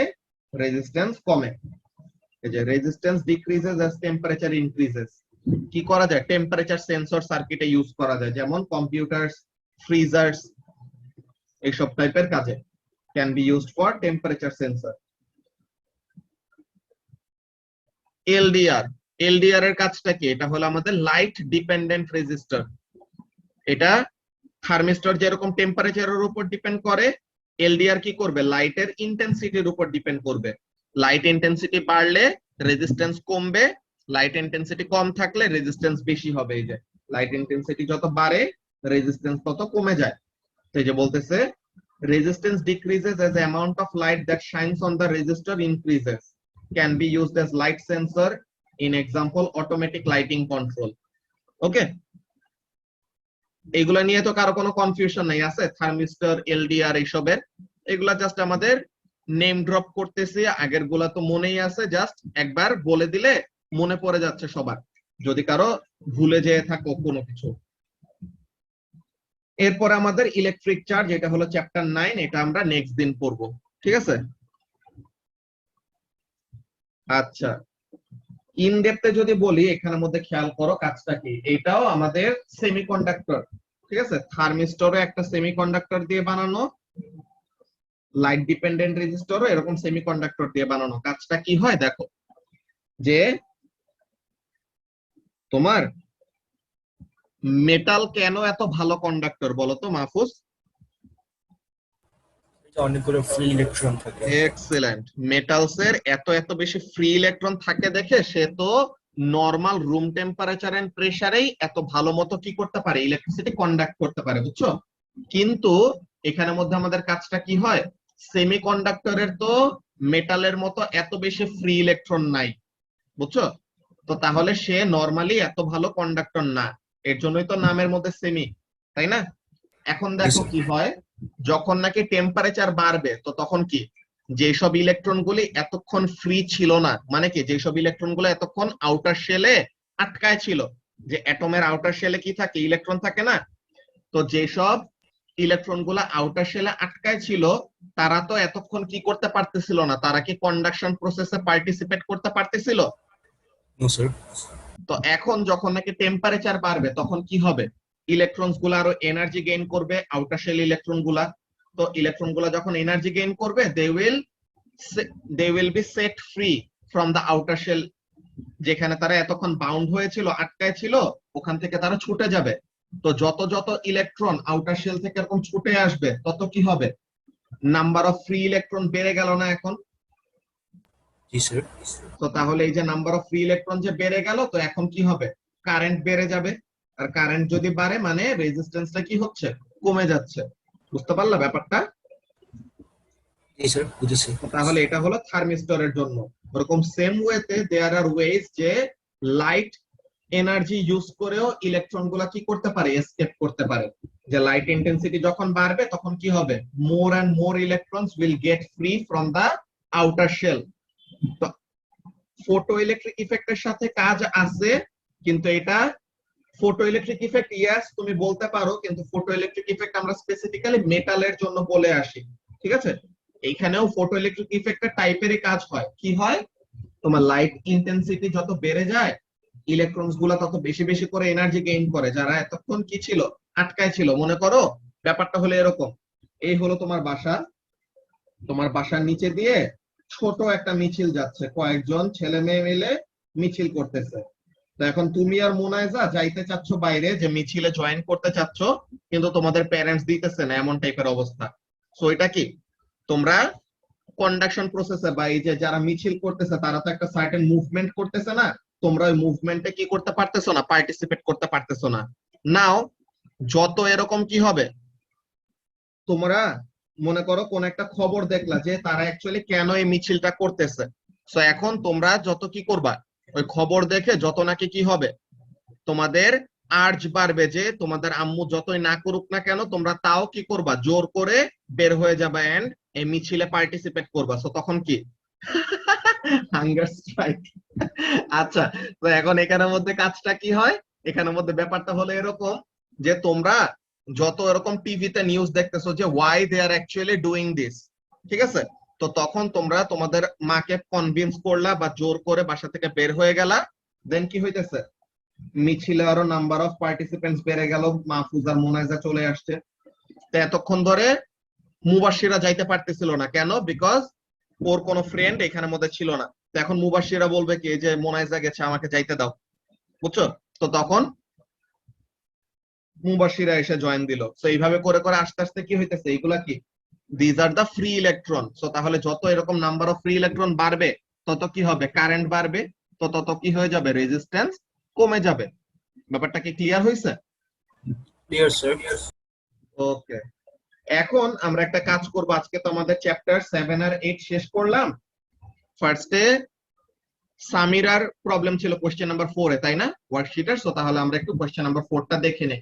রেজিস্ট্যান্স কমে, এই যে resistance decreases as temperature increases. কি করা যায়, টেম্পারেচার সেন্সর সার্কিটে ইউজ করা যায়, যেমন কম্পিউটারস, ফ্রিজার্স, এইসব টাইপের কাজে can be used for temperature sensor. LDR এর কাজটা কি, এটা হলো আমাদের লাইট ডিপেন্ডেন্ট রেজিস্টর। এটা থার্মিস্টর যেরকম টেম্পারেচারের উপর ডিপেন্ড করে, এলডিআর কি করবে, লাইটের ইন্টেন্সিটির উপর ডিপেন্ড করবে। লাইট ইন্টেন্সিটি বাড়লে রেজিস্ট্যান্স কমবে, লাইট ইন্টেন্সিটি কম থাকলে রেজিস্ট্যান্স বেশি হবে। এই যে লাইট ইন্টেন্সিটি যত বাড়ে রেজিস্ট্যান্স তত কমে যায়। তো এই যে বলতেছে resistance decreases as the amount of light that shines on the resistor increases, can be used as light sensor in example automatic lighting control। ওকে, এইগুলা নিয়ে তো কারো কোনো কনফিউশন নাই আছে, থার্মিস্টর, এলডিআর এইসবের, এগুলা জাস্ট আমাদের নেম ড্রপ করতেছি, আগের গুলা তো মনেই আছে, জাস্ট একবার বলে দিলে মনে পড়ে যাচ্ছে সবার, যদি কারো ভুলে যেয়ে থাকো কোনো কিছু। এরপর আমাদের ইলেকট্রিক চার্জ, এটা হলো চ্যাপ্টার 9, এটা আমরা নেক্সট দিন পড়বো, ঠিক আছে? আচ্ছা, ইন ডেপথে যদি বলি, এখানের মধ্যে খেয়াল করো কাজটা কি, এটাও আমাদের সেমিকন্ডাক্টর, ঠিক আছে? থার্মিস্টরও একটা সেমিকন্ডাক্টর দিয়ে বানানো, লাইট ডিপেন্ডেন্ট রেজিস্টরও এরকম সেমিকন্ডাক্টর দিয়ে বানানো। কাজটা কি হয় দেখো, যে তোমার মেটাল কেন এত ভালো কন্ডাক্টর বলো তো মাহফুজ? এটা অনেকগুলো ফ্রি ইলেকট্রন থাকে। এক্সেলেন্ট, মেটালস এর এত এত বেশি ফ্রি ইলেকট্রন থাকে দেখে সে তো নরমাল রুম টেম্পারেচার এন্ড প্রেসারেই এত ভালো মতো কি করতে পারে, ইলেকট্রিসিটি কন্ডাক্ট করতে পারে, বুঝছো? কিন্তু এখানের মধ্যে আমাদের কাজটা কি হয়, সেমিকন্ডাক্টরের তো মেটালের মতো এত বেশি ফ্রি ইলেকট্রন নাই, বুঝছো? তো তাহলে সে নরমালি এত ভালো কন্ডাক্টর না, এর জন্যই তো নামের মধ্যে সেমি, তাই না? এখন দেখো কি হয়, যখন নাকি টেম্পারেচার বাড়বে, তো তখন কি, যেসব ইলেকট্রন গুলি এতক্ষণ ফ্রি ছিল না, মানে কি যেসব ইলেকট্রন গুলো এতক্ষণ আউটার শেলে আটকায় ছিল, যে অ্যাটমের আউটার শেলে কি থাকে, ইলেকট্রন থাকে না, তো যেসব ইলেকট্রন গুলা আউটার শেলে আটকায় ছিল, তারা তো এতক্ষণ কি করতে পারতেছিল না, তারা কি কন্ডাকশন প্রসেসে পার্টিসিপেট করতে পারতেছিল? No sir. তো এখন যখন নাকি টেম্পারেচার বাড়বে, তখন কি হবে, ইলেকট্রনস গুলো আরো এনার্জি গেইন করবে, আউটার শেল ইলেকট্রন গুলা। তো ইলেকট্রন গুলা যখন এনার্জি গেইন করবে, they will be set free from the outer shell, যেখানে তারা এতক্ষণ বাউন্ড হয়েছিল, আটকায় ছিল, ওখান থেকে তারা ছুটে যাবে। তো যত যত ইলেকট্রন আউটার শেল থেকে এরকম ছুটে আসবে, তত কি হবে, নাম্বার অফ ফ্রি ইলেকট্রন বেড়ে গেল না এখন? জি স্যার। তো তাহলে এই যে নাম্বার অফ ফ্রি ইলেকট্রন যে বেড়ে গেল, তো এখন কি হবে, কারেন্ট বেড়ে যাবে, আর কারেন্ট যদি বাড়ে মানে রেজিস্ট্যান্সটা কি হচ্ছে, কমে যাচ্ছে। বুঝতে পারলা ব্যাপারটা? জি স্যার, বুঝেছি। তাহলে এটা হলো থার্মিস্টরের জন্য। ওরকম সেম ওয়েতে দেয়ার আর ওয়েজ যে লাইট এনার্জি ইউজ করেও ইলেকট্রন গুলা কি করতে পারে, এসকেপ করতে পারে। যে লাইট ইন্টেন্সিটি যখন বাড়বে, তখন কি হবে, more and more electrons will get free from the outer shell. Photoelectric ইফেক্টের সাথে কাজ আছে, কিন্তু এটা ফটো ইলেকট্রিক ইফেক্ট ইয়াস তুমি বলতে পারো, কিন্তু ফটো ইলেকট্রিক ইফেক্ট আমরা স্পেসিফিক্যালি মেটালের জন্য বলে আসি, ঠিক আছে? এইখানেও ফটো ইলেকট্রিক ইফেক্টের টাইপেরই কাজ হয়। কি হয়, তোমার লাইট ইন্টেন্সিটি যত বেড়ে যায় ইলেকট্রনস গুলা তত বেশি বেশি করে এনার্জি গেইন করে, যারা এতক্ষণ কি ছিল, আটকায় ছিল। মনে করো ব্যাপারটা হলো এরকম, এই হলো তোমার বাসা, তোমার বাসার নিচে দিয়ে ছোট একটা মিছিল যাচ্ছে, কয়েকজন ছেলে মেয়ে মিলে মিছিল করতেছে। তো এখন তুমি আর মোনায়েজা যাইতে চাচ্ছ বাইরে, যে মিছিলে জয়েন করতে চাচ্ছ, কিন্তু তোমাদের প্যারেন্টস দিতেছে না, এমন টাইপের অবস্থা। সো এটা কি, তোমরা কন্ডাকশন প্রসেসে বা এই যে যারা মিছিল করতেছে তারা তো একটা সার্টেন মুভমেন্ট করতেছে না, তোমরা ওই মুভমেন্টে কি করতে পারতেছো না, পার্টিসিপেট করতে পারতেছো না। নাও যত এরকম কি হবে, তোমরা মনে করো কোন একটা খবর দেখলা যে তারা অ্যাকচুয়ালি কেন এই মিছিলটা করতেছে, সো এখন তোমরা যত কি করবা, ওই খবর দেখে যত নাকি কি হবে, তোমাদের আর্জ বাড়বে যে তোমাদের আম্মু যতই না করুক না কেন তোমরা তাও কি করবা, জোর করে বের হয়ে যাবে এন্ড এই মিছিলে পার্টিসিপেট করবা। সো তখন কি হাঙ্গার স্ট্রাইক। আচ্ছা, তো এখন এখানের মধ্যে কাজটা কি হয়, এখানের মধ্যে ব্যাপারটা হলো এরকম যে তোমরা যত এরকম টিভিতে নিউজ দেখতেছো যে why they are actually doing this, ঠিক আছে? তো তখন তোমরা তোমাদের মাকে কনভিন্স করলা বা জোর করে বাসা থেকে বের হয়ে গেলা, দেন কি হইতেছে, মিছিলে আরো নাম্বার অফ পার্টিসিপেন্টস বেড়ে গেল, মাহফুজ আর মোনায়েজা চলে আসছে। তো এতক্ষণ ধরে মুবাশশিরা যাইতে পারতেছিল না, কেন? বিকজ ওর কোনো ফ্রেন্ড এখানের মধ্যে ছিল না। তো এখন মুবাশশিরা বলবে কি, যে মোনায়েজা গেছে আমাকে যাইতে দাও, বুঝছো? তো তখন মুবাশশিরা এসে জয়েন দিল। তো এইভাবে করে করে আস্তে আস্তে কি হইতেছে, এইগুলা কি, these are the free electron. So তাহলে যত এরকম নাম্বার অফ ফ্রি ইলেকট্রন বাড়বে তত কি হবে, কারেন্ট বাড়বে, তো তত কি হয়ে যাবে, রেজিস্ট্যান্স কমে যাবে। ব্যাপারটা কি ক্লিয়ার হয়েছে? Clear, sir. ওকে, এখন আমরা একটা কাজ করব। আজকে তো আমাদের চ্যাপ্টার 7 আর 8 শেষ করলাম। ফার্স্টে সামিরার প্রবলেম ছিল কোশ্চেন নাম্বার 4 এ, তাই না, ওয়ার্কশিটের? সো তাহলে আমরা একটু কোশ্চেন নাম্বার 4টা দেখে নেই।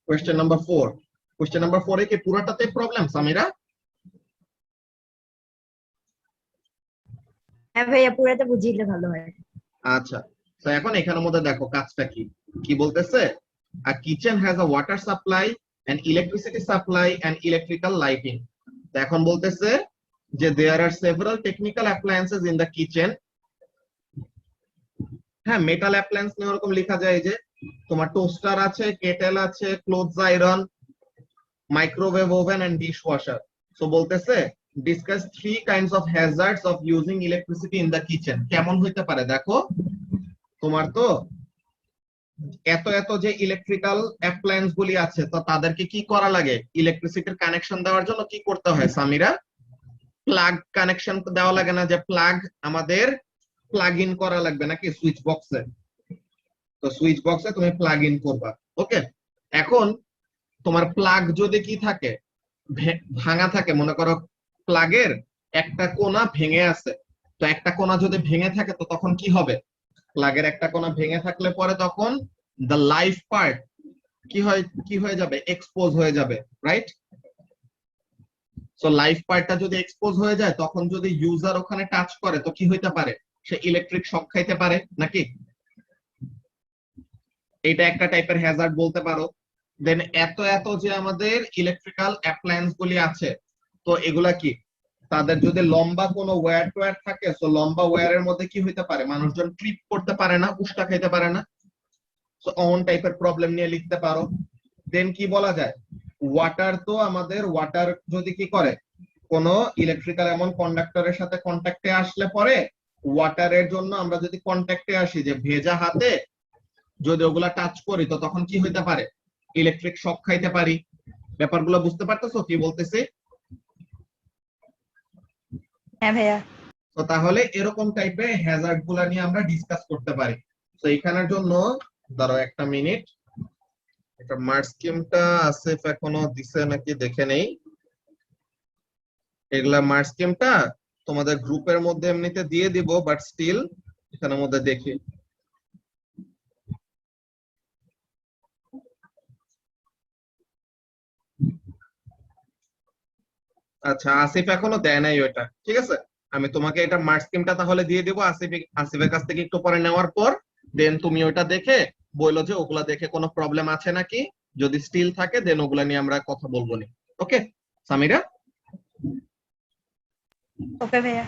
কোশ্চেন নাম্বার 4, কোশ্চেন নাম্বার 4 এ কি পুরোটাতে প্রবলেম সামিরা? হ্যাঁ ভাইয়া, পুরাটা বুঝিলে ভালো হয়। আচ্ছা, তো এখন এখানের মধ্যে দেখো কাজটা কি কি বলতেছে। A kitchen has a water supply, an electricity supply and electrical lighting. তো এখন বলতেছে যে there are several technical appliances in the kitchen. হ্যাঁ, মেটাল অ্যাপ্লায়েন্স নিয়ে ওরকম লেখা যায় যে তোমার টোস্টার আছে, কেটেল আছে, clothes iron, microwave oven and dishwasher. So বলতেছে discuss 3 kinds of hazards of using electricity in the kitchen. কেমন হইতে পারে দেখো, তোমার তো এত এত যে ইলেকট্রিক্যাল অ্যাপ্লায়েন্স গুলি আছে, তো তাদেরকে কি করা লাগে, ইলেকট্রিসিটির কানেকশন দেওয়ার জন্য কি করতে হয় সামিরা, প্লাগ কানেকশন দেওয়া লাগে না, যে প্লাগ আমাদের প্লাগ ইন করা লাগবে নাকি সুইচ বক্সে? তো সুইচ বক্সে তুমি প্লাগ ইন করবা। ওকে, এখন তোমার প্লাগ যদি কি থাকে, ভাঙা থাকে, মনে করো প্লাগের একটা কোণা ভেঙে আছে, তো একটা কোণা যদি ভেঙে থাকে তো তখন কি হবে, প্লাগের একটা কোণা ভেঙে থাকলে পরে তখন দ্য লাইফ পার্ট কি হয়ে যাবে, এক্সপোজ হয়ে যাবে, রাইট? সো লাইফ পার্টটা যদি এক্সপোজ হয়ে যায়, তখন যদি ইউজার ওখানে টাচ করে তো কি হইতে পারে, সে ইলেকট্রিক শক খাইতে পারে নাকি? এটা একটা টাইপের হ্যাজার্ড বলতে পারো। দেন এত এত যে আমাদের ইলেকট্রিক্যাল অ্যাপ্লায়েন্স গুলি আছে, তো এগুলা কি, তাদের যদি লম্বা কোনো ওয়্যার টোয়্যার থাকে, তো লম্বা ওয়্যারের মধ্যে কি হইতে পারে, মানুষজন ট্রিপ করতে পারে না, উষ্টা খাইতে পারে না। সো অন টাইপের প্রবলেম নিয়ে লিখতে পারো। দেন কি বলা যায়, ওয়াটার, তো আমাদের ওয়াটার যদি কি করে, কোন ইলেকট্রিক্যাল এমন কন্ডাক্টরের সাথে কন্ট্যাক্টে আসলে পরে, ওয়াটারের জন্য আমরা যদি কন্ট্যাক্টে আসি, যে ভেজা হাতে যদি ওগুলা টাচ করি, তো তখন কি হইতে পারে, ইলেকট্রিক শক খাইতে পারি। ব্যাপারগুলো বুঝতে পারতেছো কি বলতেছি? হ্যাঁ ভাইয়া। তো তাহলে এরকম টাইপের হ্যাজার্ড গুলা নিয়ে আমরা ডিসকাস করতে পারি। তো এখানের জন্য ধরো একটা মিনিট, এটা মার্ক স্কিমটা আসিফ এখনো দিছে নাকি দেখে নেই। এগুলা মার্ক স্কিমটা তোমাদের গ্রুপের মধ্যে এমনিতে দিয়ে দিব, বাট স্টিল এখানের মধ্যে দেখি। আচ্ছা, আসিফ এখনো দেয় নাই ওইটা, ঠিক আছে। আমি তোমাকে এটা মার্ক স্কিমটা তাহলে দিয়ে দেবো আসিফের কাছ থেকে একটু পরে নেওয়ার পর, দেন তুমি ওইটা দেখে বললো যে ওগুলা দেখে কোনো প্রবলেম আছে নাকি, যদি স্টিল থাকে দেন ওগুলা নিয়ে আমরা কথা বলবো নি। ওকে সামিরা? ওকে ভাইয়া।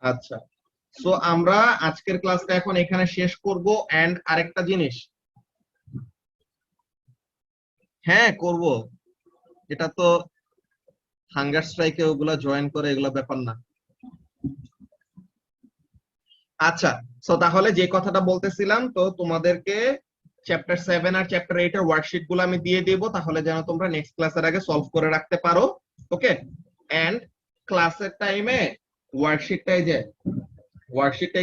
আচ্ছা, সো আমরা আজকের ক্লাসটা এখন এখানে শেষ করব। এন্ড আরেকটা জিনিস, হ্যাঁ করব, এটা তো হাঙ্গার স্ট্রাইকে ওগুলা জয়েন করে এগুলা ব্যাপার না। আচ্ছা, সো তাহলে যে কথাটা বলতেছিলাম, তো তোমাদেরকে চ্যাপ্টার 7 আর চ্যাপ্টার 8 এর ওয়ার্কশিট গুলো আমি দিয়ে দেব, তাহলে যেন তোমরা নেক্সট ক্লাসের আগে সলভ করে রাখতে পারো। ওকে, এন্ড ক্লাসের টাইমে ওয়ার্কশিটটা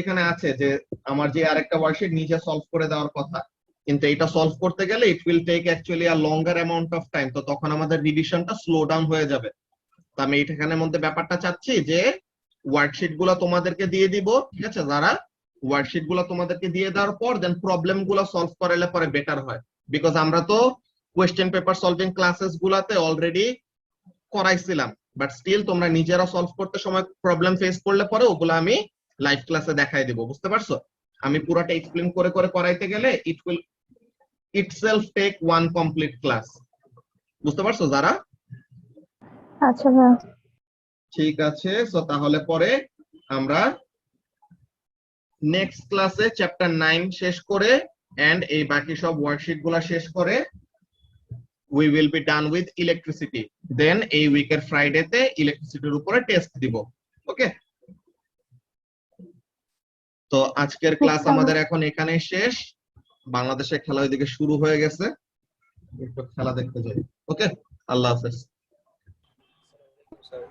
এখানে আছে, যে আমার যে আরেকটা ওয়ার্কশিট নিজে সলভ করে দেওয়ার কথা, কিন্তু এটা সলভ করতে গেলে it will take actually a longer amount of time, তো তখন আমাদের রিভিশনটা স্লো ডাউন হয়ে যাবে। তো আমি এখানের মধ্যে ব্যাপারটা চাচ্ছি যে ওয়ার্কশিট গুলো তোমাদেরকে দিয়ে দিব, ঠিক আছে? যারা ওয়ার্কশিট গুলো তোমাদেরকে দিয়ে দেওয়ার পর দেন প্রবলেম গুলো সলভ করালে পরে বেটার হয়, বিকজ আমরা তো কোয়েশ্চেন পেপার সলভিং ক্লাসেস গুলাতে অলরেডি করাইছিলাম, বাট স্টিল তোমরা নিজেরা সলভ করতে সময় প্রবলেম ফেস করলে পরে ওগুলো আমি লাইভ ক্লাসে দেখাই দিব, বুঝতে পারছো? আমি পুরোটা এক্সপ্লেন করে করে করাইতে গেলে it will itself take one complete class, বুঝতে পারছো যারা? আচ্ছা ভাইয়া। ঠিক আছে, সো তাহলে পরে আমরা নেক্সট ক্লাসে চ্যাপ্টার 9 শেষ করে এন্ড এই বাকি সব ওয়ার্কশিট গুলা শেষ করে we will be done with electricity, then এই উইকের ফ্রাইডেতে ইলেকট্রিসিটির উপরে টেস্ট দিব। ওকে, তো আজকের ক্লাস আমাদের এখন এখানেই শেষ। বাংলাদেশে খেলা ওইদিকে শুরু হয়ে গেছে, একটু খেলা দেখতে যাই। ওকে, আল্লাহ হাফেজ। Sir.